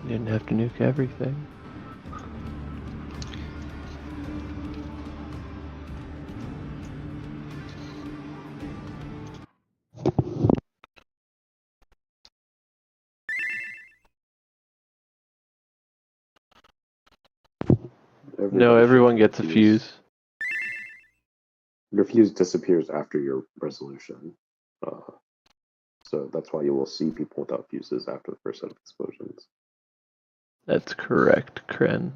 You didn't have to nuke everything. No, everyone gets a fuse. Your fuse disappears after your resolution. So that's why you will see people without fuses after the first set of explosions. That's correct, Kren.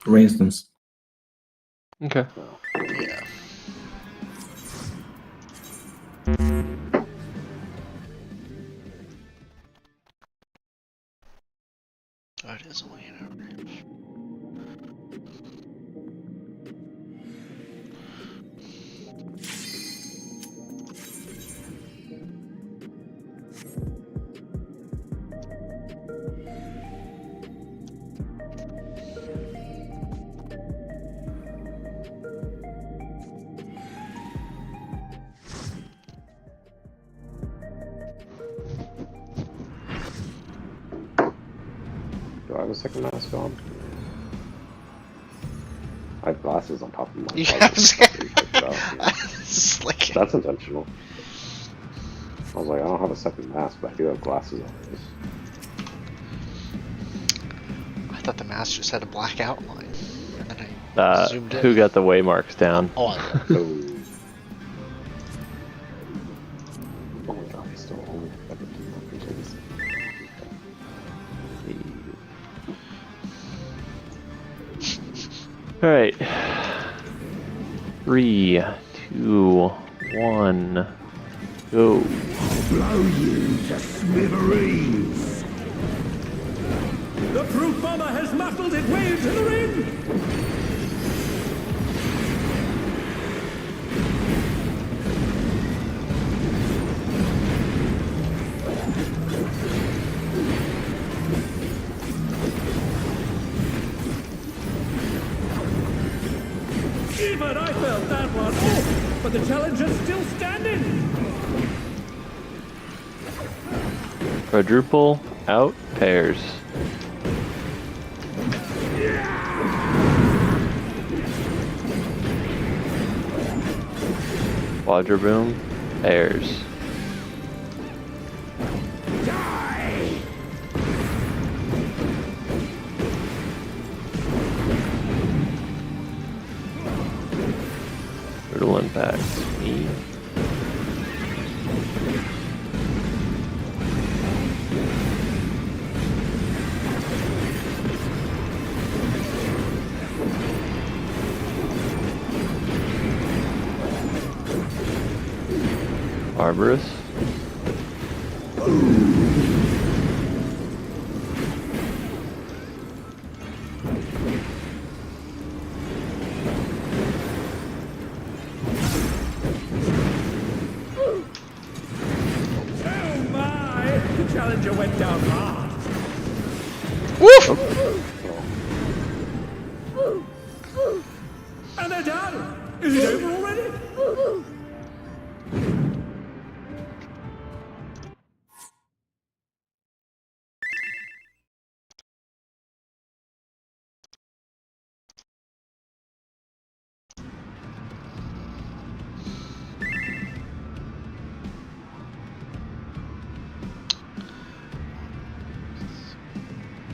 Rainstorms. Okay. Yeah. Oh, it is only an average. Do I have a second mask on? I have glasses on top of my Yes. That's intentional. I was like, I don't have a second mask, but I do have glasses on. I thought the mask just had a black outline. And then I zoomed in. Who got the waymarks down? Oh, I Oh my god, I still only have Alright. 3, 2, 1, go. Blow you to smithereens! The proof bomber has muscled its way into the ring! Even I felt that one! Oh, but the challenger's still standing! Quadruple out pairs. Quadroboom pairs. Brutal impact. E. Barbarous. sounds hard. Woof! And they're done. Is it over already?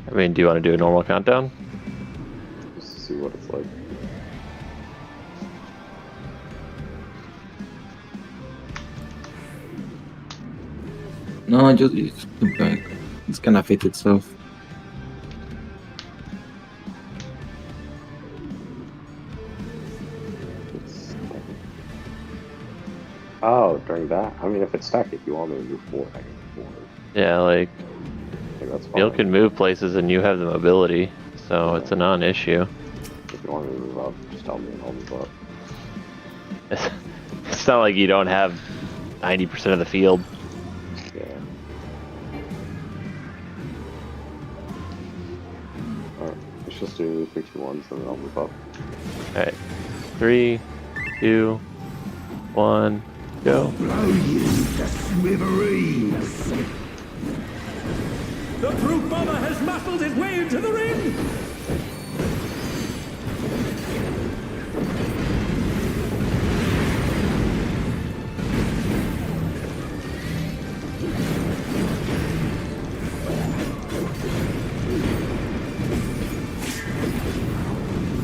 I mean, do you want to do a normal countdown? Just to see what it's like. No, just like, it's gonna fit itself. Oh, during that? I mean, if it's stacked, if you want me to move forward, I can move forward. Yeah, like, I think that's fine. Neil can move places and you have the mobility, so it's a non-issue. If you want me to move up, just tell me and I'll move up. It's not like you don't have 90% of the field. Yeah. Alright, let's just do 3, 2, 1s, and then I'll move up. Alright. 3, 2, 1, go. Blow you to smithereens! The brute bomber has muscled his way into the ring.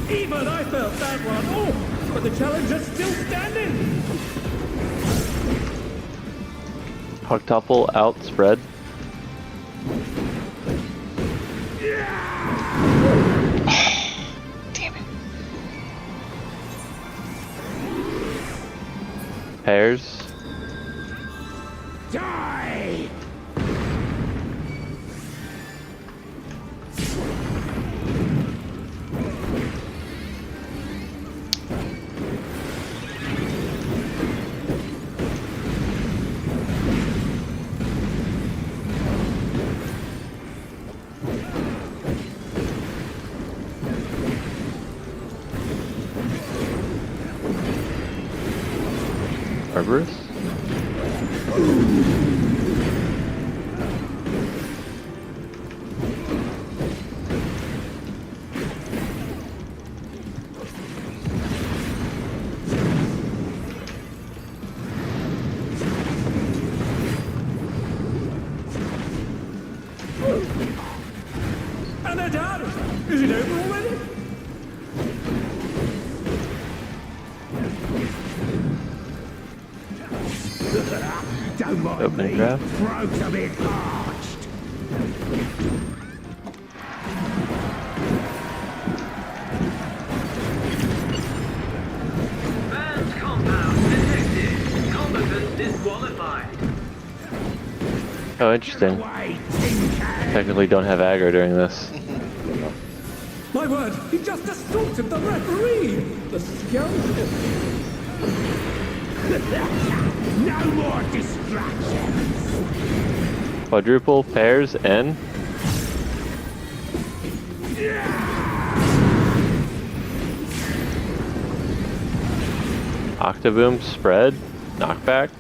Even I felt that one. Oh, but the challenger's still standing. Octuple out, spread. Damn it. Pairs. Die! Cerberus. And they're done. Is it over already? Don't mind Opening me. draft. Throat's a bit parched. Banned compound detected. Combatant disqualified. Oh, interesting. Wait, tin can. Technically don't have aggro during this. My word, he just assaulted the referee! The scoundrel! No more distractions. Quadruple, pairs, N. Octaboom, spread, knockback.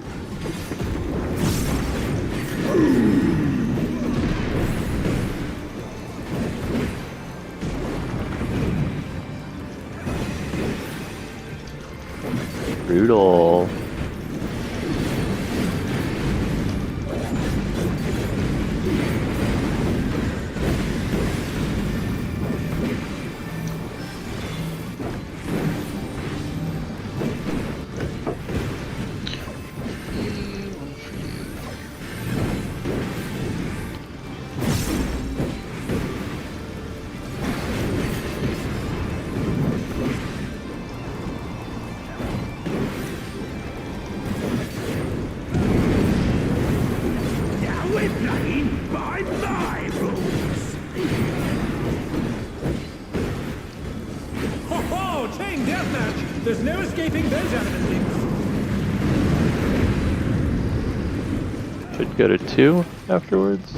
Brutal. Now we're playing by my rules. Ho ho! Chain deathmatch! There's no escaping those animals. Should go to 2 afterwards.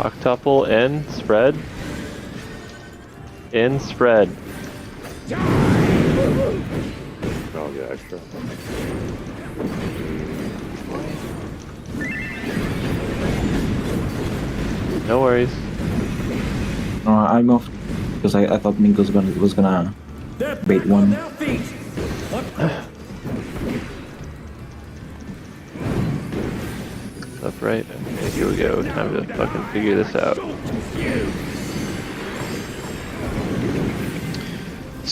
Octuple in, spread. In, spread. I'll get extra. No worries. I moved because I thought Mink was gonna They're bait back on one. their feet. What? Upright. Okay, here we go. Time to fucking figure this out.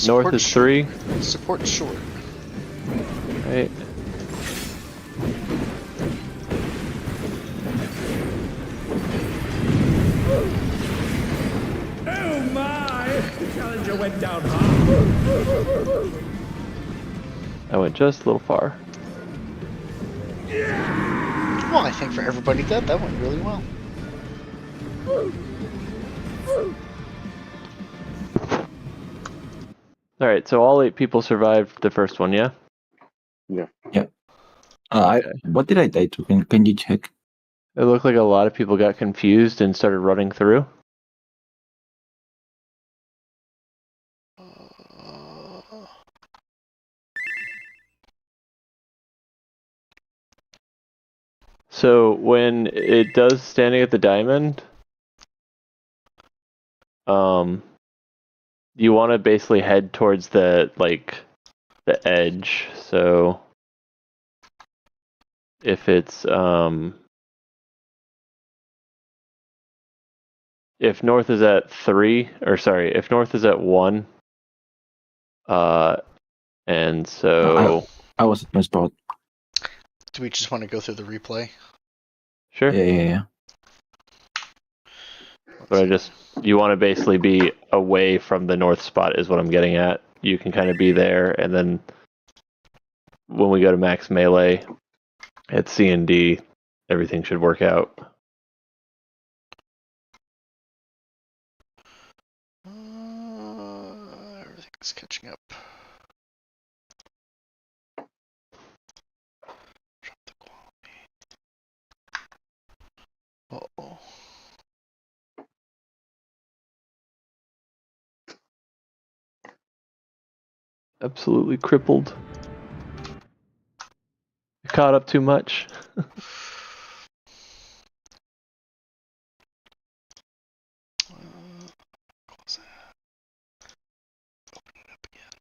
North is 3. Support short. Right. Oh my! The challenger went down hard. I went just a little far. Well, I think for everybody that went really well. Alright, so all 8 people survived the first one, yeah? Yeah. What did I die to? Can you check? It looked like a lot of people got confused and started running through. So when it does standing at the diamond, you want to basically head towards the edge. So if it's if north is at 3, or sorry, if north is at 1, and so I was at my spot. Do we just want to go through the replay? sure. Yeah. But you want to basically be away from the north spot is what I'm getting at. You can kind of be there, and then when we go to max melee at C and D, everything should work out. Everything's catching up. Drop the quality. Uh-oh. Absolutely crippled. Caught up too much. Close that. Open it up again.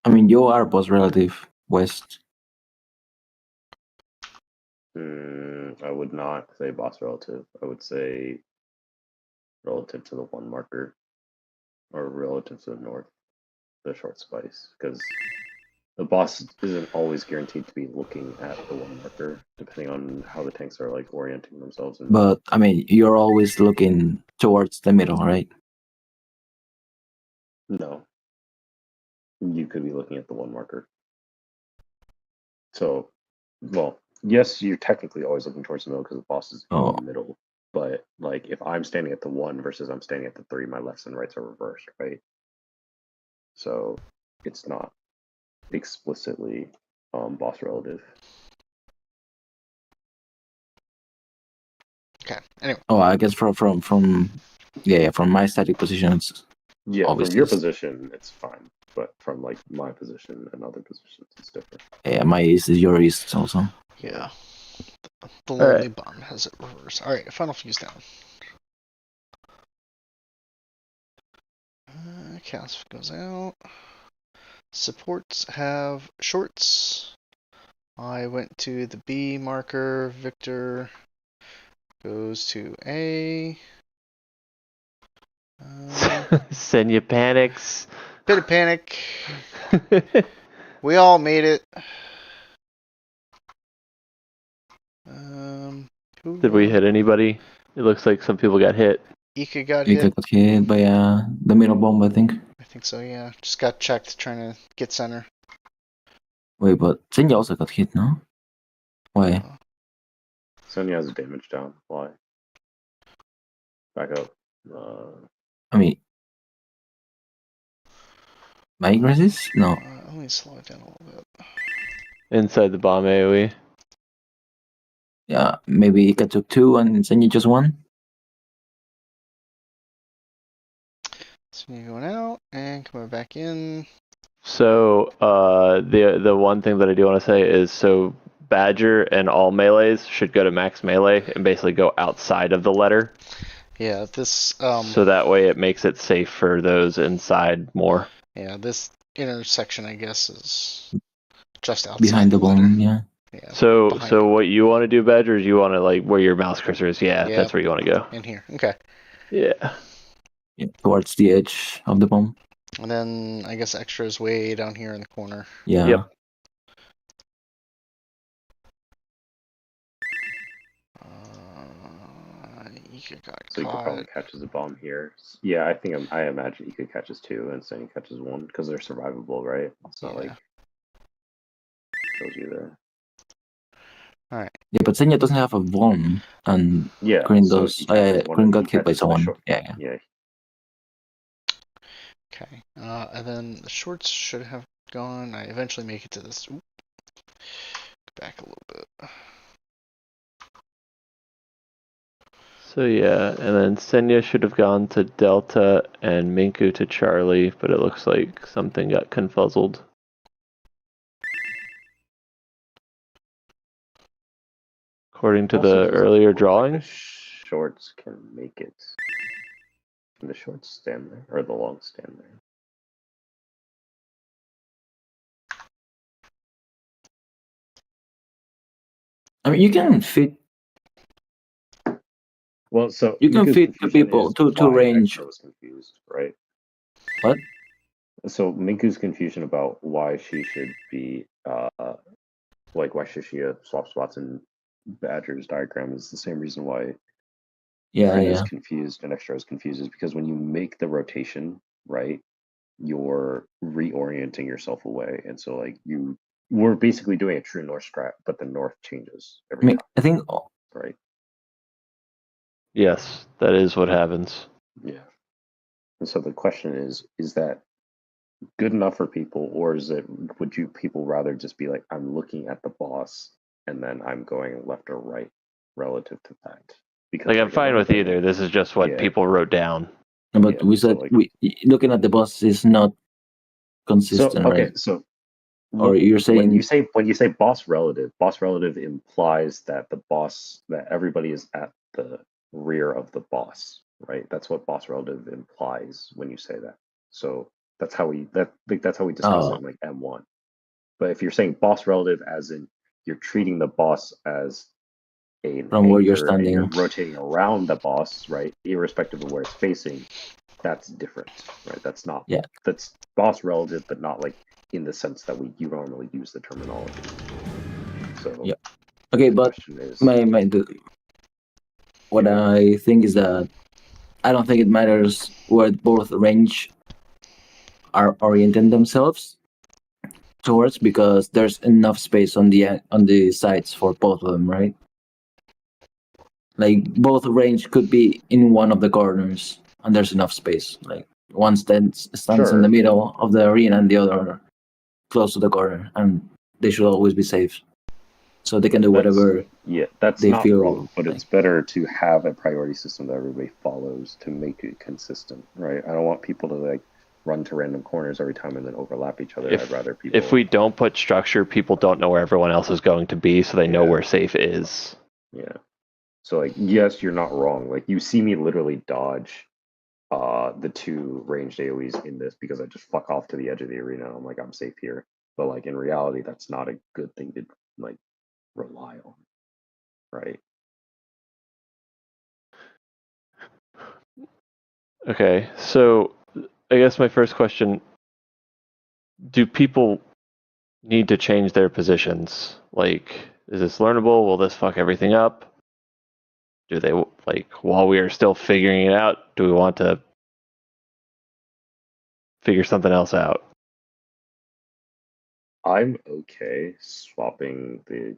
I mean, you are boss relative west. I would not say boss relative. I would say relative to the 1 marker, or relative to the north, the short spice, because the boss isn't always guaranteed to be looking at the 1 marker, depending on how the tanks are like orienting themselves. But I mean, you're always looking towards the middle, right? No, you could be looking at the 1 marker. So, well, yes, you're technically always looking towards the middle because the boss is in the middle. But like, if I'm standing at the 1 versus I'm standing at the 3, my lefts and rights are reversed, right? So it's not explicitly boss relative. Okay. Anyway. Oh, I guess from my static positions. Yeah, obviously from your position, it's fine. But from like my position and other positions, it's different. Yeah, my east is your east also. Yeah. The lonely bomb has it reversed. Alright, final fuse down. Cast goes out. Supports have shorts. I went to the B marker. Victor goes to A. Senya panics. Bit of panic. We all made it. Did we hit anybody? It looks like some people got hit. Ika got Ika hit. got hit by the middle bomb, I think. I think so, yeah. Just got checked trying to get center. Wait, but Senya also got hit, no? Why? Sonya has a damage down. Why? Back up. I mean, Mike resist? No. Let me slow it down a little bit. Inside the bomb AoE. Yeah, maybe Ika took 2 and Senya just 1. So you're going out and coming back in. So the one thing that I do want to say is so Badger and all melees should go to max melee and basically go outside of the letter. Yeah, this So that way it makes it safe for those inside more. yeah, this intersection I guess is just outside Behind the letter. bomb, yeah. Yeah. So behind so what you want to do, Badger, is you want to like where your mouse cursor is. Yeah, Yeah. that's where you want to go. in here. Okay. Yeah. Yeah, towards the edge of the bomb. And then I guess extra is way down here in the corner. Yeah. Yep. Ika got So Ika probably caught. catches a bomb here. Yeah, I imagine Ika catches 2 and Sonya catches 1 because they're survivable, right? It's not Yeah. like kills you there. Yeah, but Senya doesn't have a bomb, and Yeah. Green so does. he catches one Green and got he hit by catches the someone. short- Yeah. Yeah. Okay. And then the shorts should have gone. I eventually make it to this. Oop. Back a little bit. So yeah, and then Senya should have gone to Delta and Minku to Charlie, but it looks like something got confuzzled. According to Also the doesn't earlier look like drawing. the shorts can make it. Can the shorts stand there or the long stand there? I mean, you can fit. Well, so You can Miku's fit two confusion people, is two why range. Extra was confused, right? What? So Minku's confusion about why she should be like why should she swap spots in Badger's diagram is the same reason why Yeah, Grin is yeah. confused and Extra is confused is because when you make the rotation, right, you're reorienting yourself away, and so like we're basically doing a true north strat, but the north changes I every mean, time, I think right? Yes, that is what happens. Yeah. And so the question is that good enough for people, or would you people rather just be like, I'm looking at the boss and then I'm going left or right relative to that? Because Like I'm in fine my with opinion- either. This is just what Yeah. people wrote down. but Yeah, we so, said like- looking at the boss is not consistent, So okay, right? so Or you're saying when you say boss relative implies that everybody is at the rear of the boss, right? That's what boss relative implies when you say that. So that's how we discuss it in like M1. But if you're saying boss relative as in you're treating the boss as From where you're anchor and you're standing. rotating around the boss, right? Irrespective of where it's facing, that's different, right? That's not that's boss relative, but not like in the sense that you normally use the terminology. So Yeah. Okay, the but question is, what I think is that I don't think it matters where both range are orienting themselves towards, because there's enough space on the sides for both of them, right? Like both range could be in one of the corners, and there's enough space. Like one stands in Sure. the middle of the arena, and the other close to the corner, and they should always be safe. So they can do whatever. That's they not feel wrong, but like. it's better to have a priority system that everybody follows to make it consistent, right? I don't want people to like run to random corners every time and then overlap each other. I'd rather people. If we don't put structure, people don't know where everyone else is going to be, so they know where safe is. Yeah. So like, yes, you're not wrong. Like you see me literally dodge the 2 ranged AoEs in this because I just fuck off to the edge of the arena. I'm like, I'm safe here. But like in reality, that's not a good thing to like rely on, right? Okay, so I guess my first question, do people need to change their positions? Like, is this learnable? Will this fuck everything up? Do they, like, while we are still figuring it out, do we want to figure something else out? I'm okay swapping the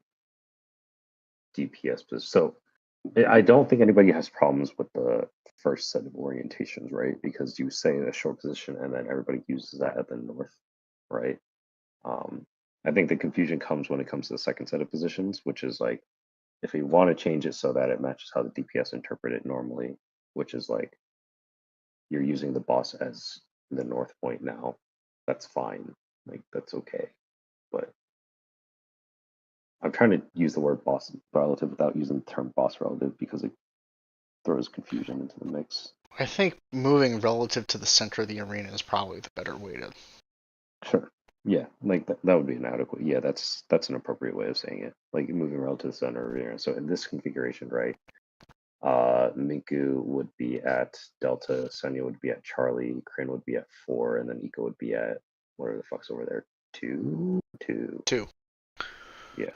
DPS position. So I don't think anybody has problems with the first set of orientations, right? Because you say a short position and then everybody uses that at the north, right? I think the confusion comes when it comes to the second set of positions, which is like if we want to change it so that it matches how the DPS interpret it normally, which is like you're using the boss as the north point now, that's fine. Like that's okay. But I'm trying to use the word boss relative without using the term boss relative because it throws confusion into the mix. I think moving relative to the center of the arena is probably the better way to. Sure. Yeah, like that would be an adequate. Yeah, that's an appropriate way of saying it. Like moving relative to the center of the arena. So in this configuration, right? Minku would be at Delta, Senya would be at Charlie, Crane would be at 4, and then Eco would be at whatever the fuck's over there, 2. Yeah.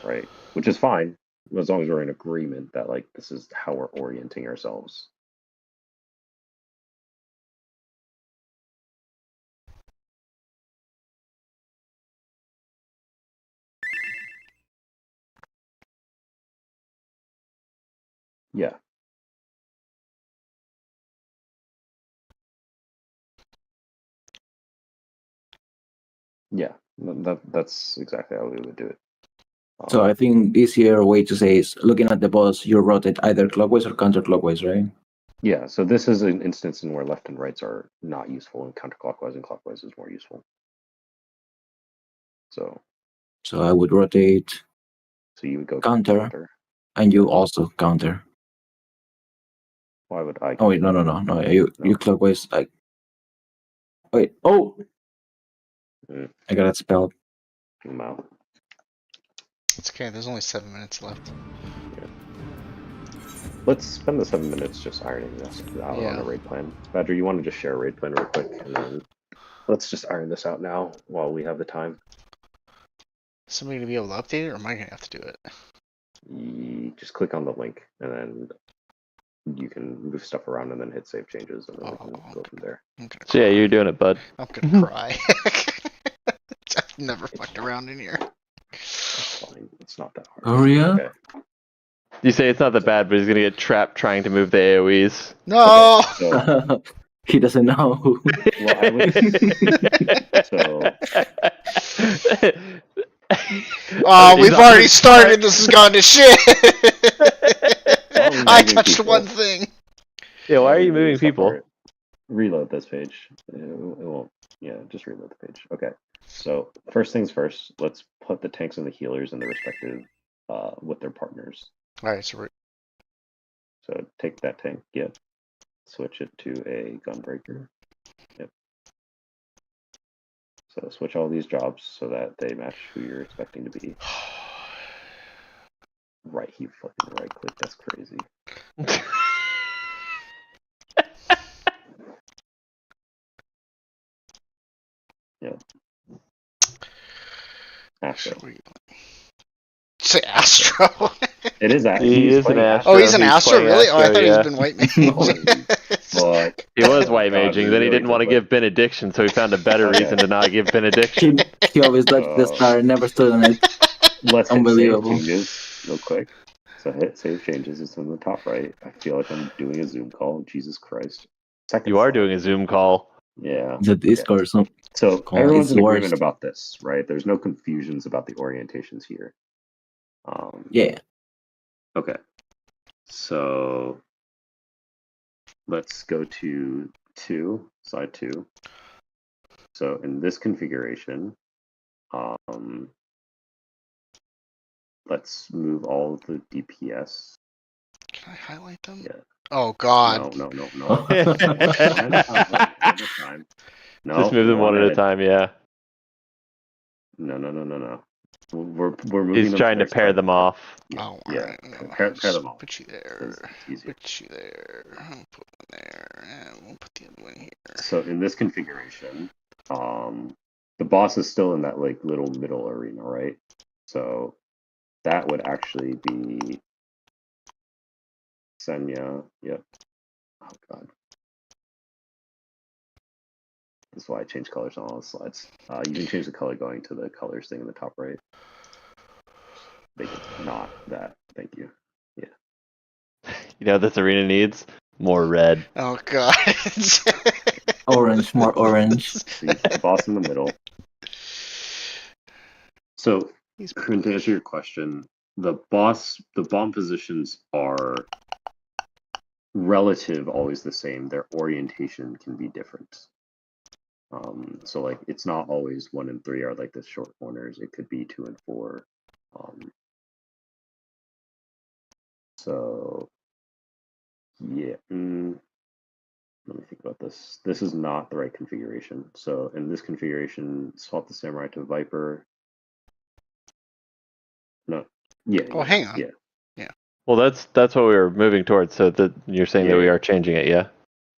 Right. Which is fine as long as we're in agreement that like this is how we're orienting ourselves. Yeah. Yeah. That's exactly how we would do it. So I think easier way to say is looking at the boss, you rotate either clockwise or counterclockwise, right? Yeah, so this is an instance in where left and rights are not useful, and counterclockwise and clockwise is more useful. So I would rotate you would go counter, and you also counter. Why would I? Oh wait, no. You clockwise. Like, wait. Oh, I got it spelled. I'm out. It's okay. There's only 7 minutes left. Yeah. Let's spend the 7 minutes just ironing this out on a raid plan. Badger, you want to just share a raid plan real quick, and then let's just iron this out now while we have the time. Somebody to be able to update it, or am I gonna have to do it? You just click on the link, and then you can move stuff around, and then hit save changes, and then we can go from there. So yeah, you're doing it, bud. I'm gonna cry. I've never fucked around in here. It's fine. It's not that hard. Oh yeah. Okay. You say it's not that bad, but he's gonna get trapped trying to move the AoEs. No. Okay, so, He doesn't know. well, I would, so Oh, we've already started. This has gone to shit. I touched people. one thing. Yeah, why are you moving people? Separate. Reload this page. It won't. Yeah, just reload the page. Okay. So first things first. Let's put the tanks and the healers in the respective with their partners. All right, so take that tank. Yep. Switch it to a gunbreaker. Yep. So switch all these jobs so that they match who you're expecting to be. Right, he fucking right click. That's crazy. Yeah. Astro. say Astro. It is Astro. He is an Astro. Oh, he's an Astro, really? Astro, Oh, I thought yeah. he's been white maging. But He was white maging, then he didn't want to give benediction, so he found a better reason to not give benediction. He always touched the star and never stood on it. Let's hit Unbelievable. save changes real quick. So hit save changes. It's on the top right. I feel like I'm doing a Zoom call. Jesus Christ. Second You are slide. doing a Zoom call. Yeah. The Discord. So Call everyone's is in worst. agreement about this, right? There's no confusions about the orientations here. Yeah. Okay. So let's go to slide 2. So in this configuration, let's move all of the DPS. Can I highlight them? Yeah. Oh, God. No. Just move them one at a time, yeah. No. We're moving. He's trying to pair them off. Oh, Yeah. alright. No, Pair them off. Put you there. It's easier. Put you there. I'll put one there. And we'll put the other one here. So in this configuration, the boss is still in that like little middle arena, right? So that would actually be Senya. Yep. Oh god. That's why I changed colors on all the slides. You can change the color going to the colors thing in the top right. Make it not that. Thank you. Yeah. You know what this arena needs? More red. Oh god. Orange, more orange. So you put the boss in the middle. So, Corinne, to answer your question, the bomb positions are relative always the same. Their orientation can be different. So like it's not always 1 and 3 are like the short corners. It could be 2 and 4. So yeah. Let me think about this. This is not the right configuration. So in this configuration, swap the samurai to viper. No. Yeah. Oh, hang on. Yeah. Well, that's what we were moving towards. So that you're saying that we are changing it, yeah?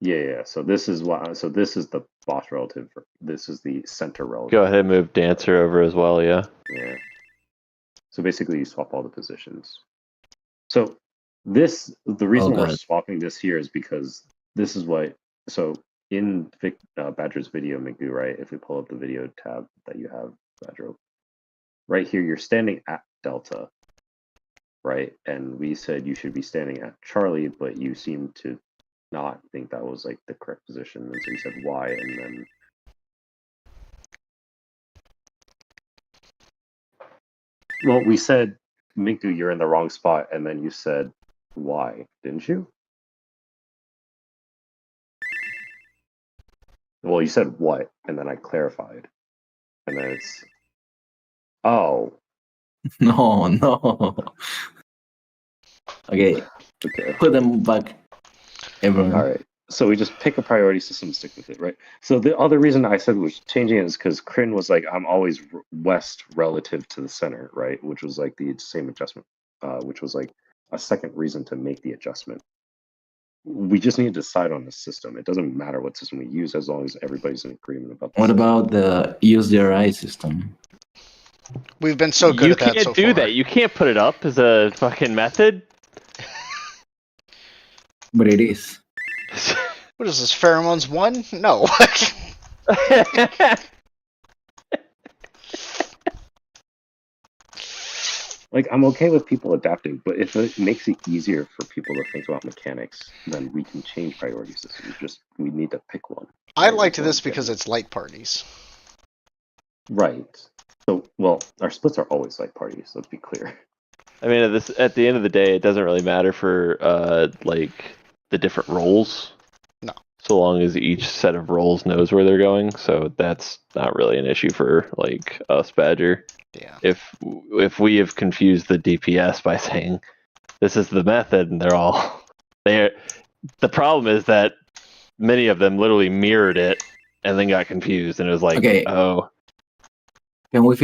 Yeah. So this is what. So this is the boss relative. This is the center relative. Go ahead and move dancer over as well, yeah. Yeah. So basically, you swap all the positions. So the reason we're swapping this here is because this is what. So in Badger's video, Migu, right? If we pull up the video tab that you have, Badger, right here, you're standing at Delta, right? And we said you should be standing at Charlie, but you seem to not think that was like the correct position, and so you said Y, and then. Well, we said, Migu, you're in the wrong spot, and then you said Y, didn't you? Well, you said what, and then I clarified. And then it's... Oh. No. Okay. Put them back. Everyone. All right. So we just pick a priority system and stick with it, right? So the other reason I said was changing it is because Kryn was like, I'm always west relative to the center, right? Which was like the same adjustment, which was like a second reason to make the adjustment. We just need to decide on the system. It doesn't matter what system we use as long as everybody's in agreement about the What system. about the use their eye system? We've been so good at that so far. You can't do that. You can't put it up as a fucking method. But it is. What is this, Pheromones 1? No. Like, I'm okay with people adapting, but if it makes it easier for people to think about mechanics, then we can change priority systems. We need to pick one. I liked this because it's light parties. Right. So, well, our splits are always like parties, let's be clear. I mean, at the end of the day, it doesn't really matter for, like, the different roles. No. So long as each set of roles knows where they're going, so that's not really an issue for, like, us, Badger. Yeah. If we have confused the DPS by saying this is the method, and the problem is that many of them literally mirrored it and then got confused, and it was like, oh. Can we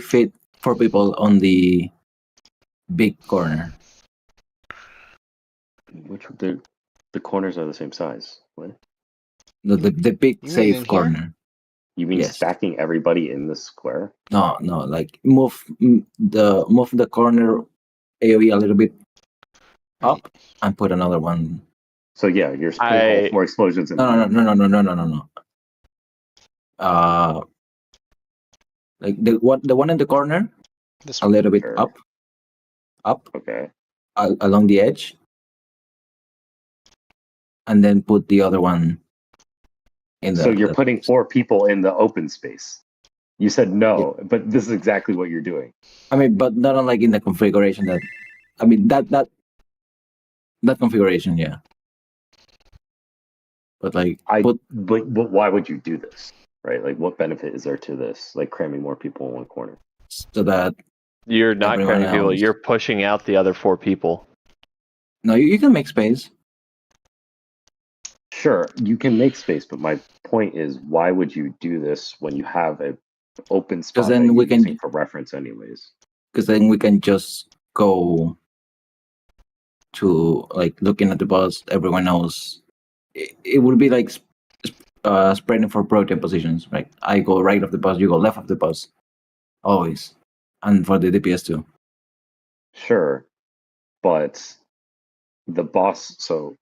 fit 4 people on the big corner? Which the corners are the same size. What? The big safe corner. Here? You mean stacking everybody in the square? No, like move the corner AoE a little bit up and put another one. So yeah, you're putting all 4 explosions in. No. Like the one in the corner, a little bit up. Okay. Along the edge, and then put the other one. So you're putting 4 people in the open space. You said no, but this is exactly what you're doing. I mean, but not unlike in the configuration that. I mean that configuration, yeah. But like, but why would you do this, right? Like, what benefit is there to this? Like cramming more people in one corner. So that you're not cramming people. You're pushing out the other 4 people. No, you can make space. Sure, you can make space, but my point is, why would you do this when you have an open spot that you're using for reference anyways? Because then we can just go to, like, looking at the boss, everyone else. It would be like spreading for protein positions, right? I go right of the boss, you go left of the boss. Always. And for the DPS too. Sure, but the boss. So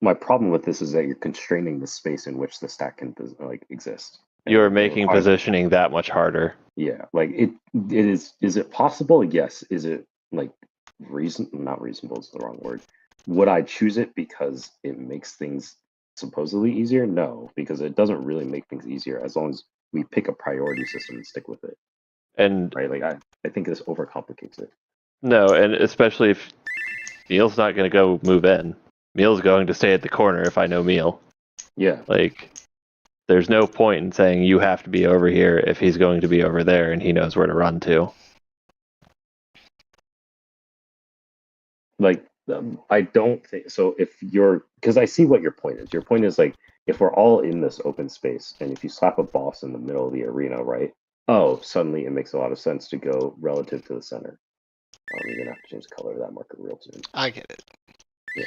my problem with this is that you're constraining the space in which the stack can like exist. And You're it making requires- positioning that much harder. Yeah, like it is. Is it possible? Yes. Is it like not reasonable is the wrong word. Would I choose it because it makes things supposedly easier? No, because it doesn't really make things easier as long as we pick a priority system and stick with it. And Right? Like I think this overcomplicates it. no, and especially if Meal's not going to go move in. Meal's going to stay at the corner if I know Meal. Yeah. Like, there's no point in saying you have to be over here if he's going to be over there and he knows where to run to. Like I don't think so. If you're, because I see what your point is. Your point is like if we're all in this open space and if you slap a boss in the middle of the arena, right? Oh, suddenly it makes a lot of sense to go relative to the center. You're gonna have to change the color of that marker real soon. I get it. Yeah.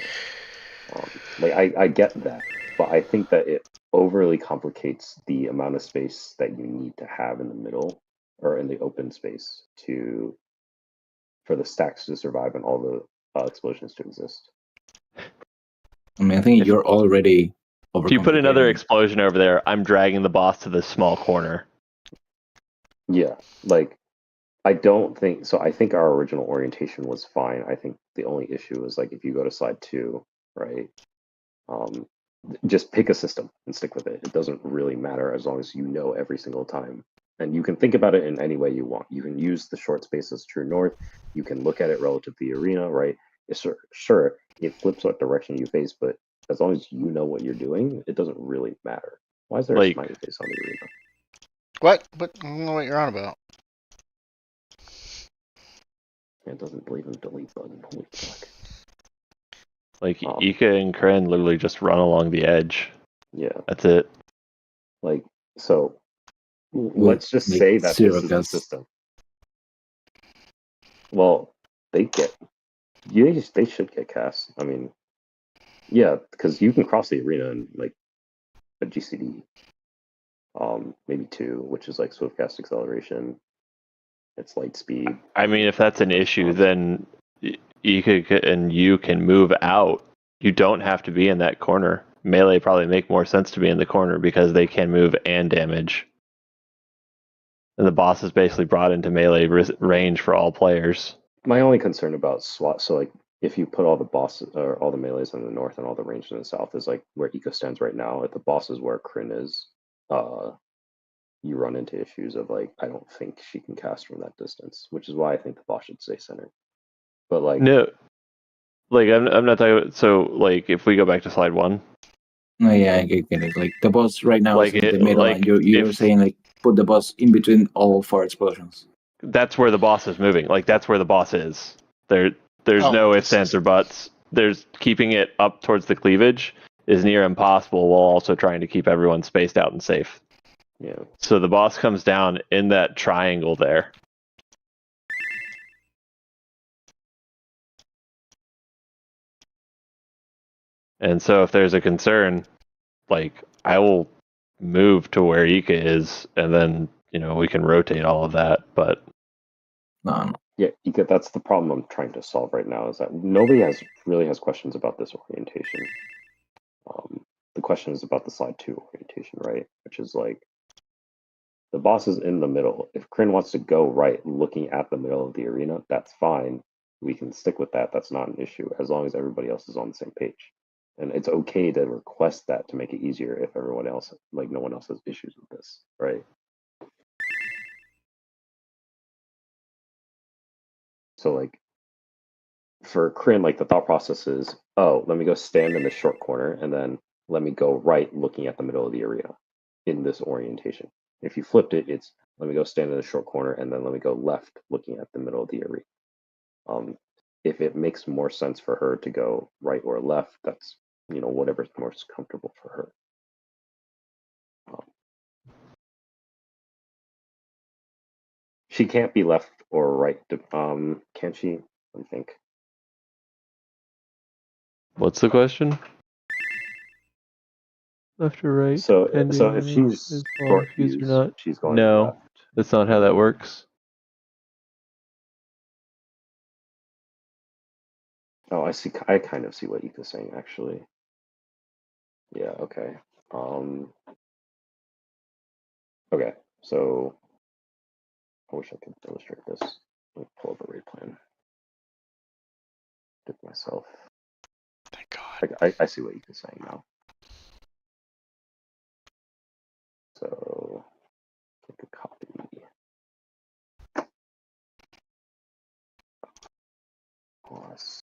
Like I get that, but I think that it overly complicates the amount of space that you need to have in the middle or in the open space for the stacks to survive and all the explosions to exist. I mean, I think you're already If you put another overcomplicating. explosion over there, I'm dragging the boss to this small corner. Yeah, like I don't think so. I think our original orientation was fine. I think the only issue is like if you go to slide 2, right? Just pick a system and stick with it. It doesn't really matter as long as you know every single time. And you can think about it in any way you want. You can use the short space as true north. You can look at it relative to the arena, right? Sure, it flips what direction you face, but as long as you know what you're doing, it doesn't really matter. Why is there a smiley face on the arena? What? I don't know what you're on about. It doesn't believe in delete button. Holy fuck. Like, Ika and Kren literally just run along the edge. Yeah. That's it. Like, so let's just say that this is the system. Well, they should get cast. I mean, yeah, because you can cross the arena in like a GCD, maybe 2, which is like swift cast acceleration. It's light speed. I mean, if that's an issue, then Ika and you can move out. You don't have to be in that corner. Melee probably make more sense to be in the corner because they can move and damage. And the boss is basically brought into melee range for all players. My only concern about SWAT, so like if you put all the bosses or all the melees in the north and all the range in the south is like where Eco stands right now. If the boss is where Kryn is, you run into issues of like I don't think she can cast from that distance, which is why I think the boss should stay center. But like no, like I'm not talking about, so like if we go back to slide 1. No, yeah, I get it. Like the boss right now Like is in the middle, like and you're saying like put the boss in between all 4 explosions. That's where the boss is moving. Like that's where the boss is. There's no ifs, ands, or buts. There's keeping it up towards the cleavage is near impossible while also trying to keep everyone spaced out and safe. Yeah. So the boss comes down in that triangle there. And so if there's a concern, like I will move to where Ika is and then, we can rotate all of that, but No. Yeah, Ika, that's the problem I'm trying to solve right now is that nobody really has questions about this orientation. The question is about the slide 2 orientation, right? Which is like the boss is in the middle. If Kryn wants to go right looking at the middle of the arena, that's fine. We can stick with that. That's not an issue as long as everybody else is on the same page. And it's okay to request that to make it easier if everyone else, like no one else has issues with this, right? So like for Kryn, like the thought process is, oh, let me go stand in the short corner and then let me go right looking at the middle of the arena in this orientation. If you flipped it, it's let me go stand in the short corner and then let me go left looking at the middle of the arena. If it makes more sense for her to go right or left, that's whatever's most comfortable for her. She can't be left or right. Can she? I think. What's the question? Left or right? So if she's short fuse, she's going left. That's not how that works. Oh, I see. I kind of see what Ika's saying, actually. Yeah. Okay. Okay. So I wish I could illustrate this. Let me pull up a raid plan. Did myself. Thank God. I see what Ika's saying now. So take a copy. Plus.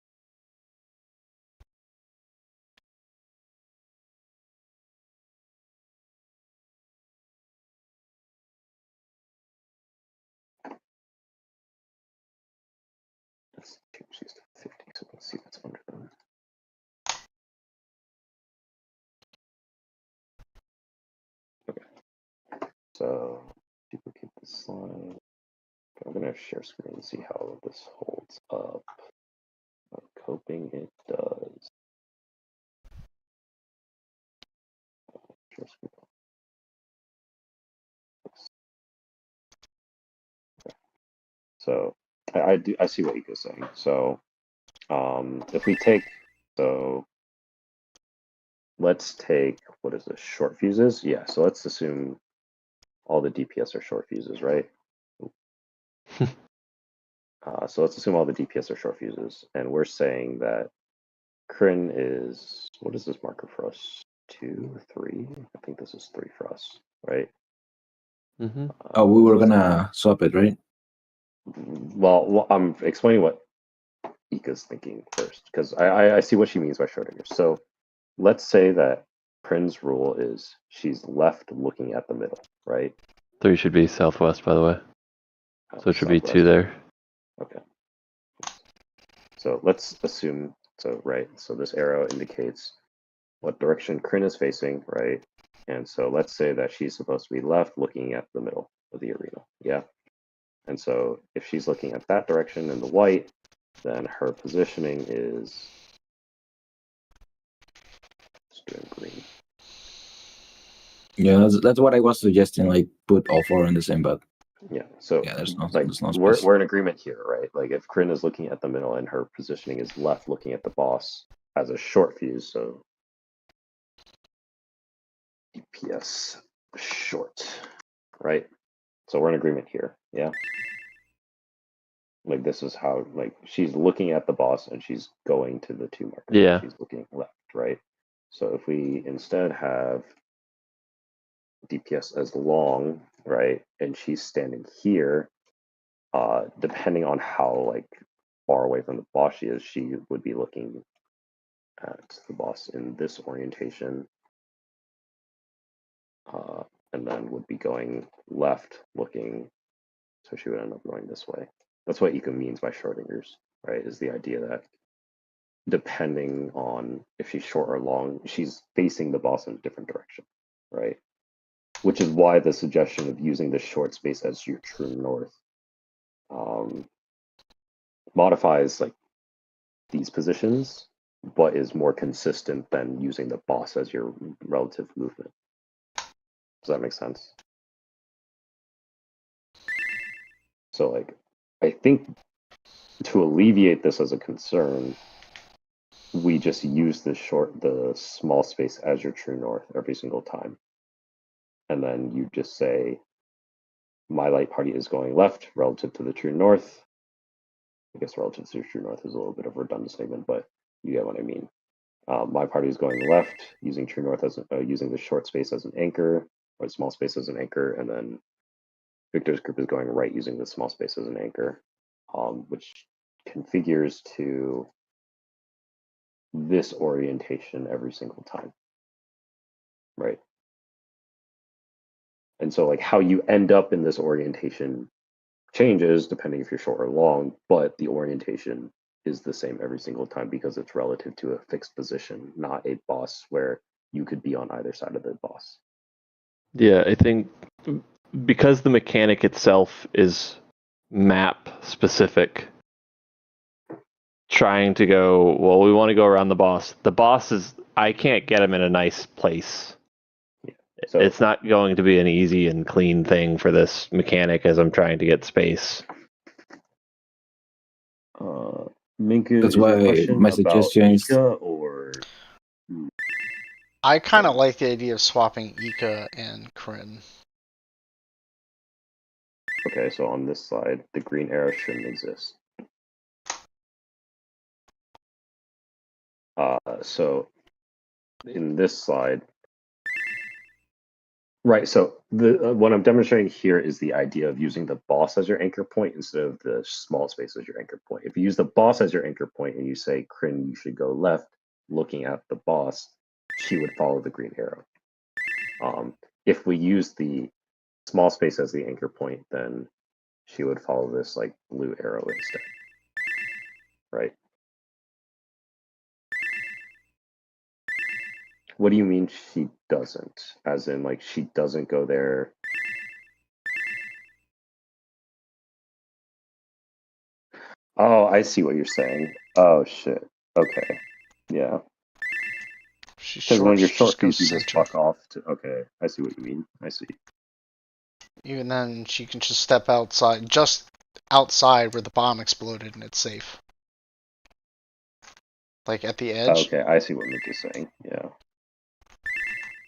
Let's change these to 50 so we can see what's under them. Okay. So duplicate this slide. I'm gonna share screen and see how this holds up. I'm hoping it does. Share screen. Okay. So I see what Ika's saying. So if we take let's take, what is this, short fuses? Yeah, so let's assume all the DPS are short fuses, right? So let's assume all the DPS are short fuses, and we're saying that Kryn is, what is this marker for us? 2, 3? I think this is 3 for us, right? Mm-hmm. Oh, we were gonna swap it, right? Well, I'm explaining what Ika's thinking first, because I see what she means by Schrodinger. So let's say that Kryn's rule is she's left looking at the middle, right? 3 should be southwest, by the way. So it should be 2 there. Okay. So let's assume, so this arrow indicates what direction Kryn is facing, right? And so let's say that she's supposed to be left looking at the middle of the arena, yeah? And so if she's looking at that direction in the white, then her positioning is doing green. Yeah, that's what I was suggesting. Like, put all 4 in the same bed. Yeah. So yeah, there's no space. we're in agreement here, right? Like if Kryn is looking at the middle and her positioning is left looking at the boss as a short fuse, so DPS short, right? So we're in agreement here, yeah? Like this is how, like she's looking at the boss and she's going to the 2 markers. Yeah. She's looking left, right? So if we instead have DPS as long, right, and she's standing here, depending on how like far away from the boss she is, she would be looking at the boss in this orientation, and then would be going left looking, so she would end up going this way. That's what Ika means by Schrodinger's, right? Is the idea that depending on if she's short or long, she's facing the boss in a different direction, right? Which is why the suggestion of using the short space as your true north modifies like these positions, but is more consistent than using the boss as your relative movement. Does that make sense? So like, I think to alleviate this as a concern, we just use the small space as your true north every single time. And then you just say, my light party is going left relative to the true north. I guess relative to the true north is a little bit of a redundant statement, but you get what I mean. My party is going left using true north as using the short space as an anchor, or the small space as an anchor, and then Victor's group is going right using the small space as an anchor, which configures to this orientation every single time, right? And so like how you end up in this orientation changes depending if you're short or long, but the orientation is the same every single time because it's relative to a fixed position, not a boss where you could be on either side of the boss. Yeah, I think because the mechanic itself is map specific, trying to go, well, we want to go around the boss. The boss is, I can't get him in a nice place. Yeah. So it's not going to be an easy and clean thing for this mechanic as I'm trying to get space. Minku, That's is your why question my about suggestion is Ika or I kind of like the idea of swapping Ika and Kryn. okay? So on this side, the green arrow shouldn't exist. So in this slide, right? So the what I'm demonstrating here is the idea of using the boss as your anchor point instead of the small space as your anchor point. If you use the boss as your anchor point and you say, Kryn, you should go left, looking at the boss, she would follow the green arrow. If we use the small space as the anchor point, then she would follow this like blue arrow instead, right? What do you mean she doesn't? As in, like, she doesn't go there? Oh, I see what you're saying. Oh, shit. Okay. Yeah. Because when you're short fuse, you just fuck off. Okay, I see what you mean. I see. Even then, she can just step outside, just outside where the bomb exploded, and it's safe. Like at the edge. Okay, I see what Mick is saying. Yeah.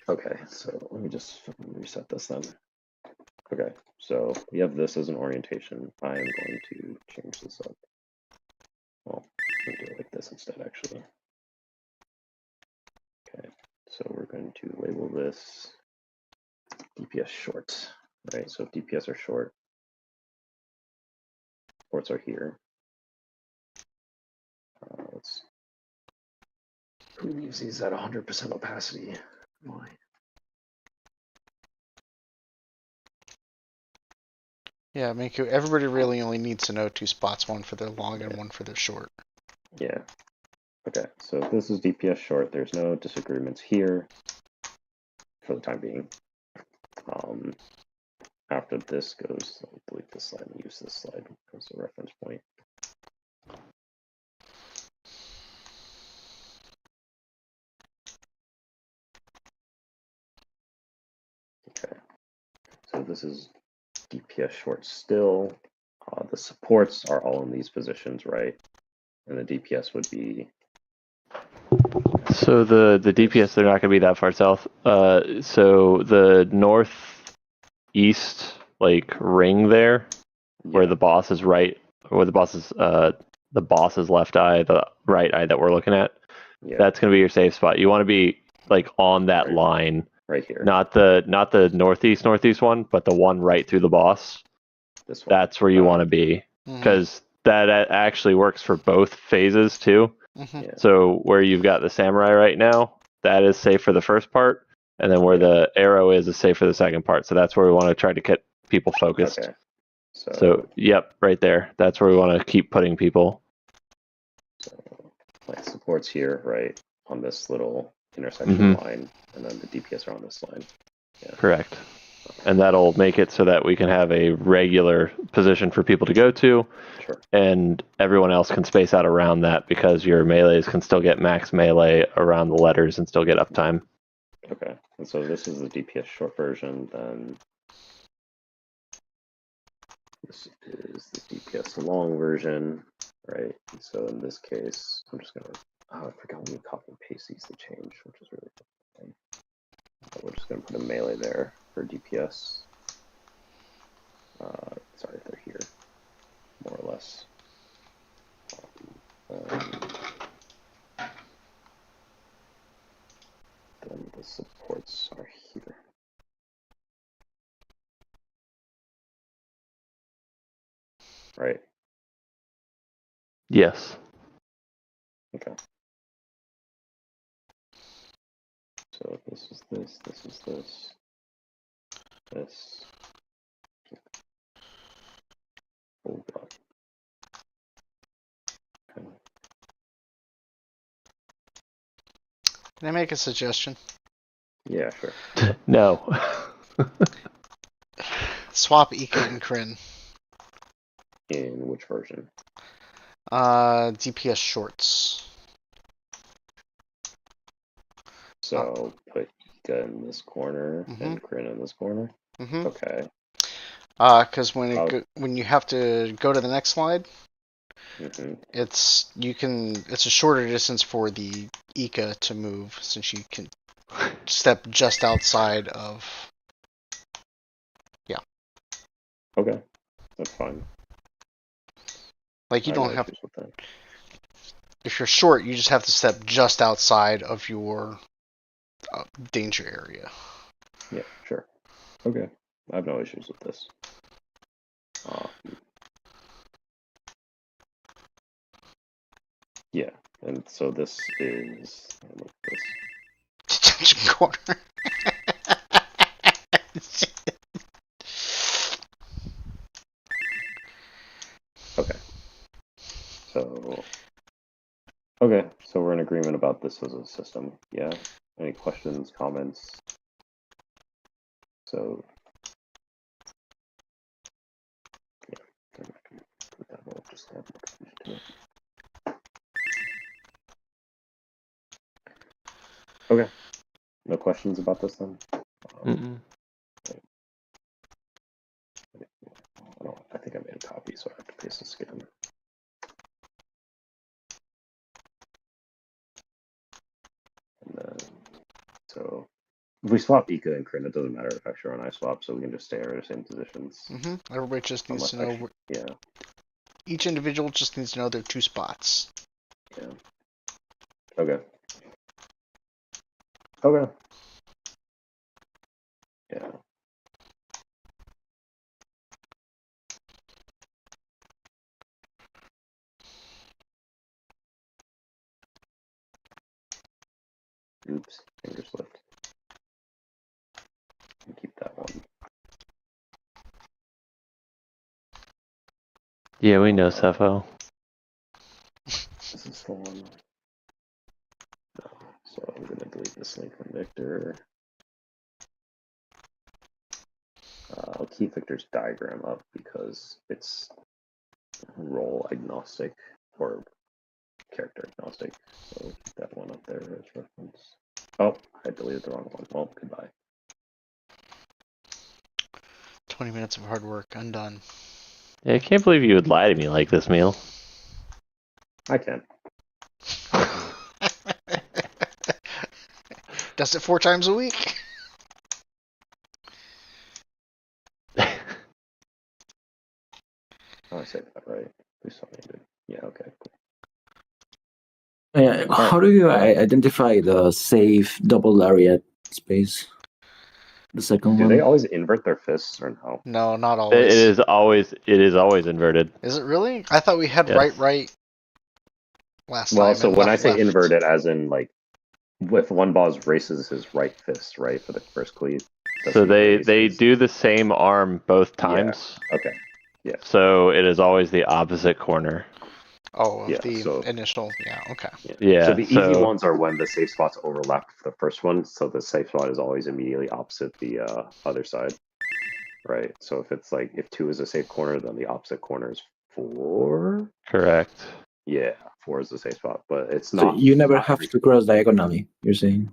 Okay, so let me just reset this then. Okay, so we have this as an orientation. I am going to change this up. Well, I'm going to do it like this instead, actually. Okay, so we're going to label this DPS short, right? So if DPS are short, ports are here. Who leaves these at 100% opacity? Why? Yeah, Miku, everybody really only needs to know two spots, one for their long and one for their short. Yeah. Okay, so if this is DPS short, there's no disagreements here for the time being. After this goes, I'll delete this slide and use this slide as a reference point. Okay, so this is DPS short still. The supports are all in these positions, right? And the DPS would be. So the DPS, they're not going to be that far south. So the northeast like ring there, where the boss is right, where the boss is left eye, the right eye that we're looking at. Yeah. That's going to be your safe spot. You want to be like on that line, right here. Not the northeast one, but the one right through the boss. This one. That's where you want to be, because that actually works for both phases too. Mm-hmm. Yeah. So where you've got the samurai right now, that is safe for the first part, and then where the arrow is safe for the second part. So that's where we want to try to get people focused. Okay. So yep, right there. That's where we want to keep putting people. So like supports here, right, on this little intersection line, and then the DPS are on this line. Yeah. Correct. And that'll make it so that we can have a regular position for people to go to. Sure. And everyone else can space out around that, because your melees can still get max melee around the letters and still get uptime. Okay. And so this is the DPS short version, then this is the DPS long version, right? And so in this case, I'm just gonna, I forgot when you copy and paste these, they change, which is really fun. So we're just gonna put a melee there for DPS. Sorry, they're here, more or less. Then the supports are here. Right? Yes. Okay. So this is this, this is this, this. Oh god. Okay. Can I make a suggestion? Yeah, sure. No. Swap Ika and Kryn. In which version? DPS shorts. So put Ika in this corner and Kryn in this corner? Okay. Because when you have to go to the next slide, It's a shorter distance for the Ika to move since you can step just outside of. Yeah. Okay, that's fine. Like you I have don't no have. issues with that. If you're short, you just have to step just outside of your danger area. Yeah, sure. Okay, I have no issues with this. Yeah, and so this is. Look at this. Detention corner. Okay. Okay, so we're in agreement about this as a system. Yeah. Any questions, comments? So, yeah, I'm not gonna put that. We'll just add more confusion to it. Okay. No questions about this then? I think I made a copy, so I have to paste this again. And then, so if we swap Ika and Kryn, it doesn't matter if Extra and I swap, so we can just stay in the same positions. Everybody just needs to know. Yeah. Each individual just needs to know their 2 spots. Yeah. Okay. Okay. Yeah. Oops, finger slipped. Keep that one. Yeah, we know, Cepho. This is the one. No. So I'm gonna delete this link from Victor. I'll keep Victor's diagram up because it's role agnostic or character agnostic. So keep that one up there as reference. Oh, I deleted the wrong one. Well, goodbye. 20 minutes of hard work, undone. Yeah, I can't believe you would lie to me like this, Meal. I can. Does it 4 times a week? Oh, I said that right. Please tell me I did. Yeah, okay. Yeah, how do you identify the safe double lariat space? The second Do one. they always invert their fists or no? No, not It always. is always inverted. Is it really? I thought we had Yes. right last Well, time. so And when I left, say left. inverted, as in like, if one boss races his right fist, right, for the first cleave. So they do the same arm both times. Yeah. Okay. Yeah. So it is always the opposite corner. Oh, Yeah, the so- initial. Yeah, okay. Yeah. So the easy ones are when the safe spots overlap for the first one. So the safe spot is always immediately opposite the other side. Right. So if it's like if 2 is a safe corner, then the opposite corner is 4. Correct. Yeah, 4 is the safe spot, but it's So not. you never have to cross diagonally, you're saying?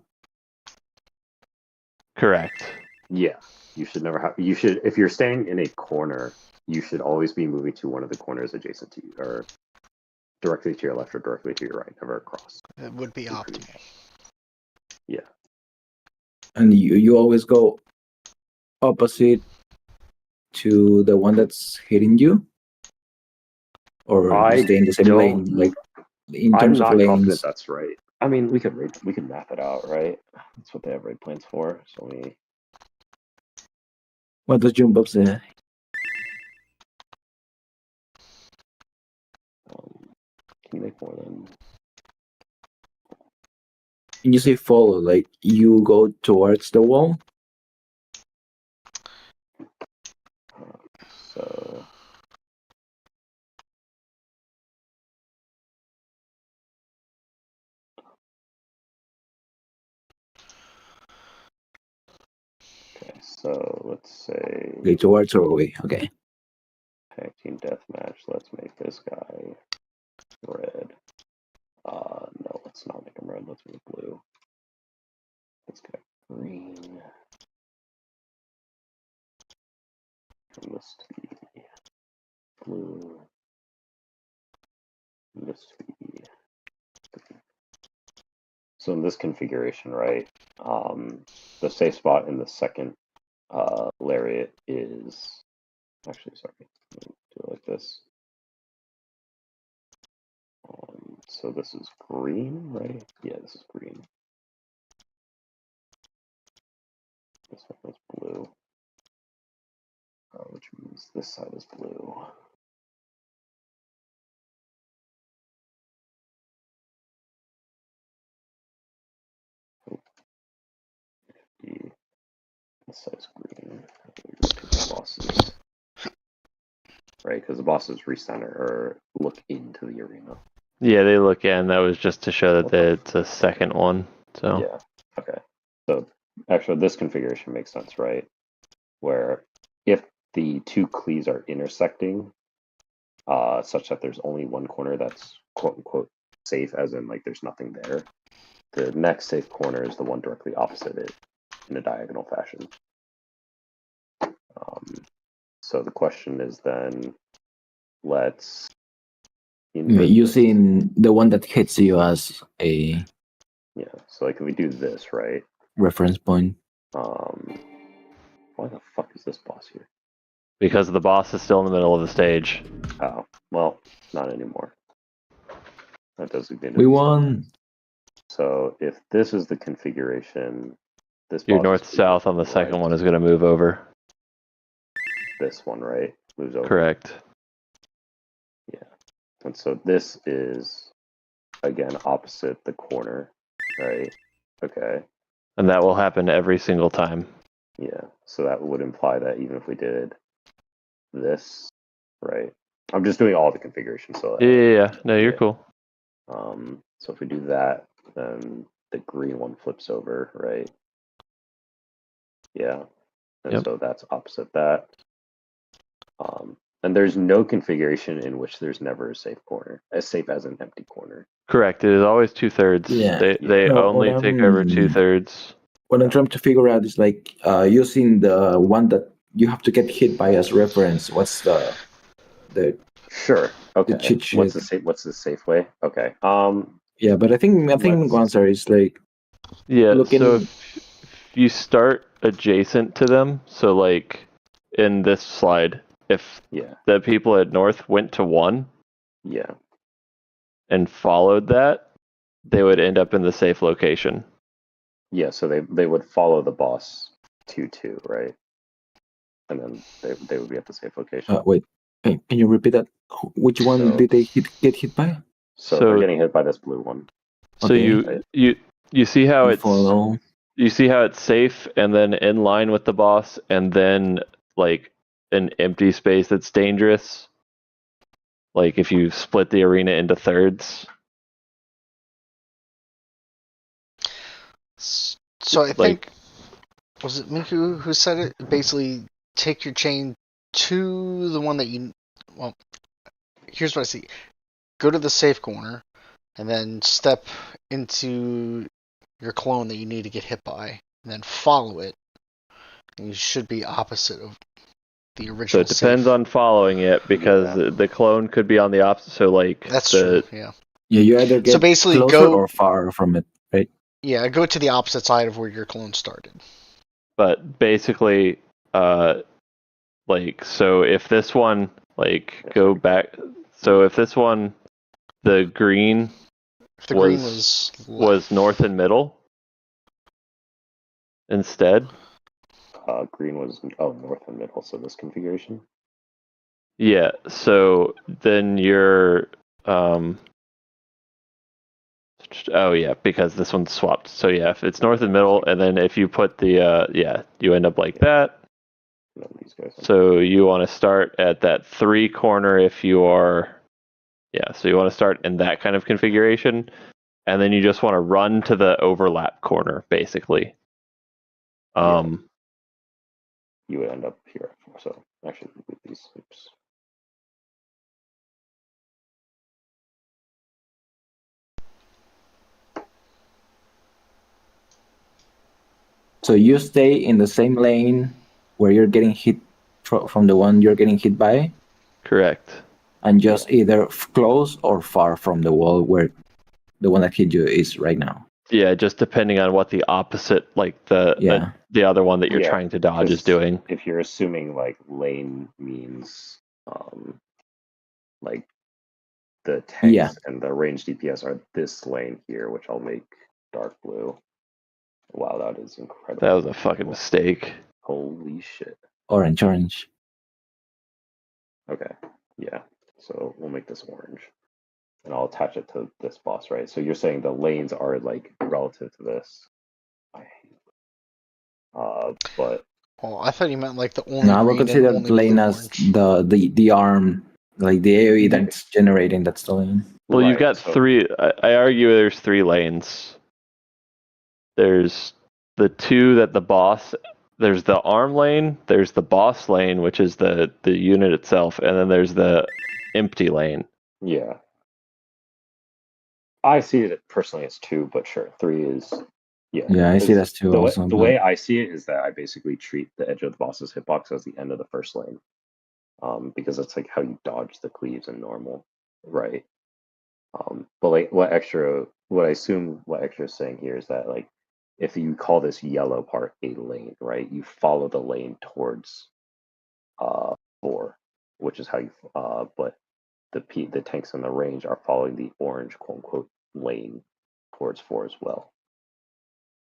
Correct. Yeah, you should never have. You should, if you're staying in a corner, you should always be moving to one of the corners adjacent to you, or directly to your left or directly to your right, never across. It would be optimal. Yeah. And you always go opposite to the one that's hitting you? Or you stay in the same lane, like in I'm terms of not confident lanes? that's right. I mean, we could map it out, right? That's what they have raid plans for. So What does Jumbo say? can you make more than? When you say follow, like you go towards the wall? So. Okay, so let's say. Okay, towards or away, okay. Tag team deathmatch. Let's make this guy red. No, let's not make him red. Let's make him blue. This guy green. From this to be blue. Let's see. So in this configuration, right, the safe spot in the second lariat is actually, sorry, let me do it like this. So this is green, right? Yeah, this is green. This one is blue, which means this side is blue. This side is green. The bosses, right? Because the bosses recenter or look into the arena. Yeah, they look in. That was just to show that it's a second one. So yeah, okay. So actually, this configuration makes sense, right? Where if the two cleaves are intersecting, such that there's only one corner that's quote unquote safe, as in like there's nothing there, the next safe corner is the one directly opposite it in a diagonal fashion. So the question is then, let's using the one that hits you as a so like if we do this, right? reference point. Why the fuck is this boss here? because the boss is still in the middle of the stage. Oh, well, not anymore. That designated. We won. So if this is the configuration, this Your boss north-south on the second one is going to move over. This one, right? Moves over. Correct. Yeah. And so this is, again, opposite the corner, right? Okay. And that will happen every single time. Yeah. So that would imply that even if we did this, right? I'm just doing all the configuration. So Yeah. No, you're cool. So if we do that, then the green one flips over, right? Yeah. And so that's opposite that. And there's no configuration in which there's never a safe corner, as safe as an empty corner. Correct. It is always 2/3. Yeah. They only take over 2/3. What I'm trying to figure out is like using the one that you have to get hit by as reference. What's the Sure. Okay. the cheat sheet? What's the safe way? Okay. Yeah, but I think Gonzar is like looking. So if you start adjacent to them, so like in this slide, if the people at north went to 1 and followed that, they would end up in the safe location. Yeah, so they would follow the boss 2-2, right? And then they would be at the safe location. Wait, can you repeat that? Which one did they get hit by? So they're getting hit by this blue one. So you see how you see how it's safe and then in line with the boss and then like an empty space that's dangerous. Like if you split the arena into thirds. So I think, was it Miku who said it? Basically, take your chain to the one that you, well, here's what I see. Go to the safe corner, and then step into your clone that you need to get hit by, and then follow it. And you should be opposite of the original. So it depends on following it, because the clone could be on the opposite. So like that's true. Yeah. Yeah, you either get basically closer or far from it, right? Yeah, go to the opposite side of where your clone started. But basically, like, so if this one, like, go back, so if this one, the green, was north and middle instead. Green was north and middle, so this configuration. Yeah, so then you're oh yeah, because this one's swapped. So yeah, if it's north and middle, and then if you put the you end up like that. So you want to start at that 3 corner if you are, so you want to start in that kind of configuration, and then you just want to run to the overlap corner, basically. You would end up here. So actually, with these. Oops. So you stay in the same lane where you're getting hit from the one you're getting hit by? Correct. and just either close or far from the wall where the one that hit you is right now. Yeah, just depending on what the opposite, like the other one that you're Yeah, trying to dodge is 'cause doing. If you're assuming like lane means like the tanks and the range DPS are this lane here, which I'll make dark blue. Wow, that is incredible. That was a fucking mistake. Holy shit. Orange. Okay, yeah. So we'll make this orange. And I'll attach it to this boss, right? So you're saying the lanes are like relative to this. I hate but Oh, I thought you meant like the only. No, I would green and consider only the lane blue as orange. the arm, like the AoE that's generating that's the lane. Well, you've got so- three. I argue there's three lanes. There's the two that the boss. There's the arm lane. There's the boss lane, which is the unit itself, and then there's the empty lane. Yeah. I see it personally as 2, but sure, 3 is Yeah, I see that's 2 also. The way I see it is that I basically treat the edge of the boss's hitbox as the end of the first lane. Because that's like how you dodge the cleaves in normal, right? But like what extra is saying here is that like if you call this yellow part a lane, right? You follow the lane towards 4, which is how you but the tanks in the range are following the orange quote unquote lane towards 4 as well.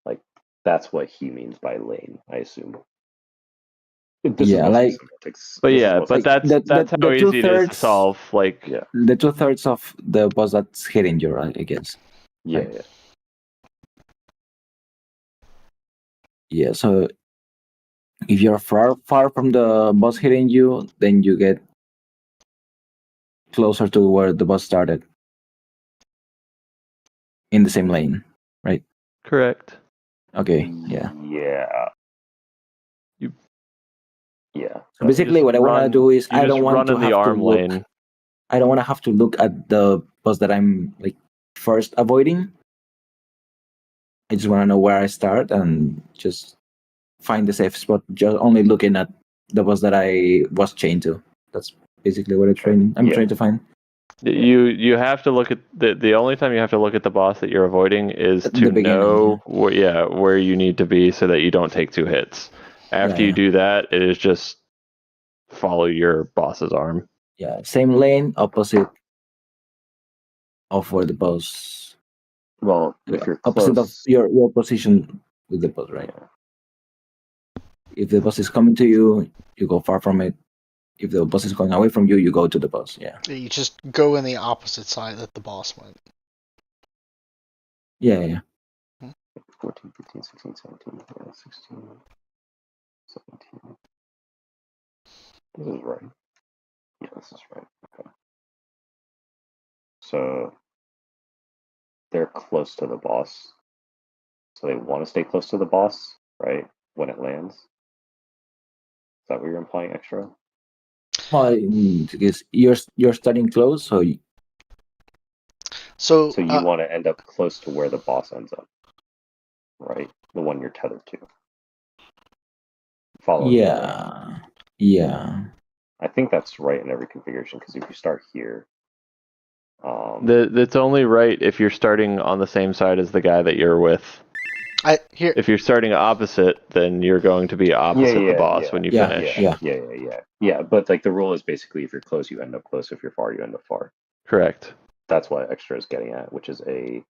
Like that's what he means by lane, I assume. This Yeah, is like, semantics. But This is yeah, mostly but that's how the easy it is to 2/3 solve. Like, yeah, the 2/3 of the boss that's hitting you, right? I guess. yeah, Right. yeah. Yeah. So if you're far from the boss hitting you, then you get closer to where the boss started in the same lane, right? correct. Okay. Yeah. Yeah. You- Yeah. So basically, just what I want to run- do is you I just don't want run to in the have to arm look. lane. I don't want to have to look at the boss that I'm like first avoiding. I just want to know where I start and just find the safe spot. Just only looking at the boss that I was chained to. That's basically what I'm trying to find. You have to look at the only time you have to look at the boss that you're avoiding is At to the beginning, know where you need to be so that you don't take 2 hits. After you do that, it is just follow your boss's arm. Yeah, same lane, opposite of where the boss. Well, if you're opposite close, of your position with the boss, right? If the boss is coming to you, you go far from it. If the boss is going away from you, you go to the boss. Yeah. You just go in the opposite side that the boss went. Yeah. 14, 15, 16, 17, 16, 17. This is right. Yeah, this is right. Okay. So they're close to the boss. So they want to stay close to the boss, right? When it lands. Is that what you're implying, extra? Well, because you're starting close, so So you want to end up close to where the boss ends up, right? The one you're tethered to. Following the lane. Yeah. I think that's right in every configuration because if you start here, That's only right if you're starting on the same side as the guy that you're with. If you're starting opposite, then you're going to be opposite the boss when you finish. Yeah. But like the rule is basically if you're close, you end up close. If you're far, you end up far. Correct. That's what extra is getting at, which is a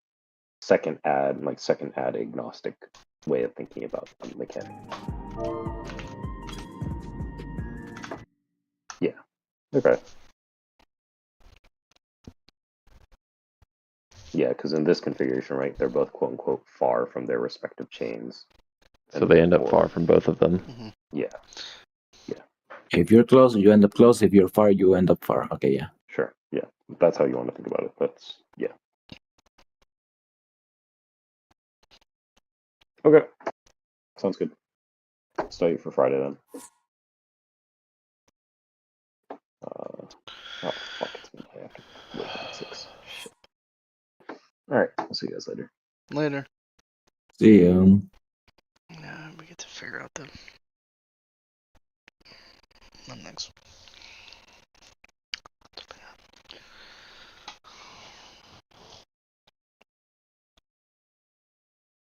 second ad agnostic way of thinking about the mechanic. Yeah. Okay. Yeah, because in this configuration, right, they're both quote unquote far from their respective chains. So they end up far from both of them. Mm-hmm. Yeah. If you're close, you end up close. If you're far, you end up far. Okay, yeah. Sure. Yeah. That's how you want to think about it. That's yeah. Okay. Sounds good. Study for Friday then. Oh fuck! It's midnight. I have to wake up at 6. Shit. All right. I'll see you guys later. Later. See you. Yeah, we get to figure out the next one.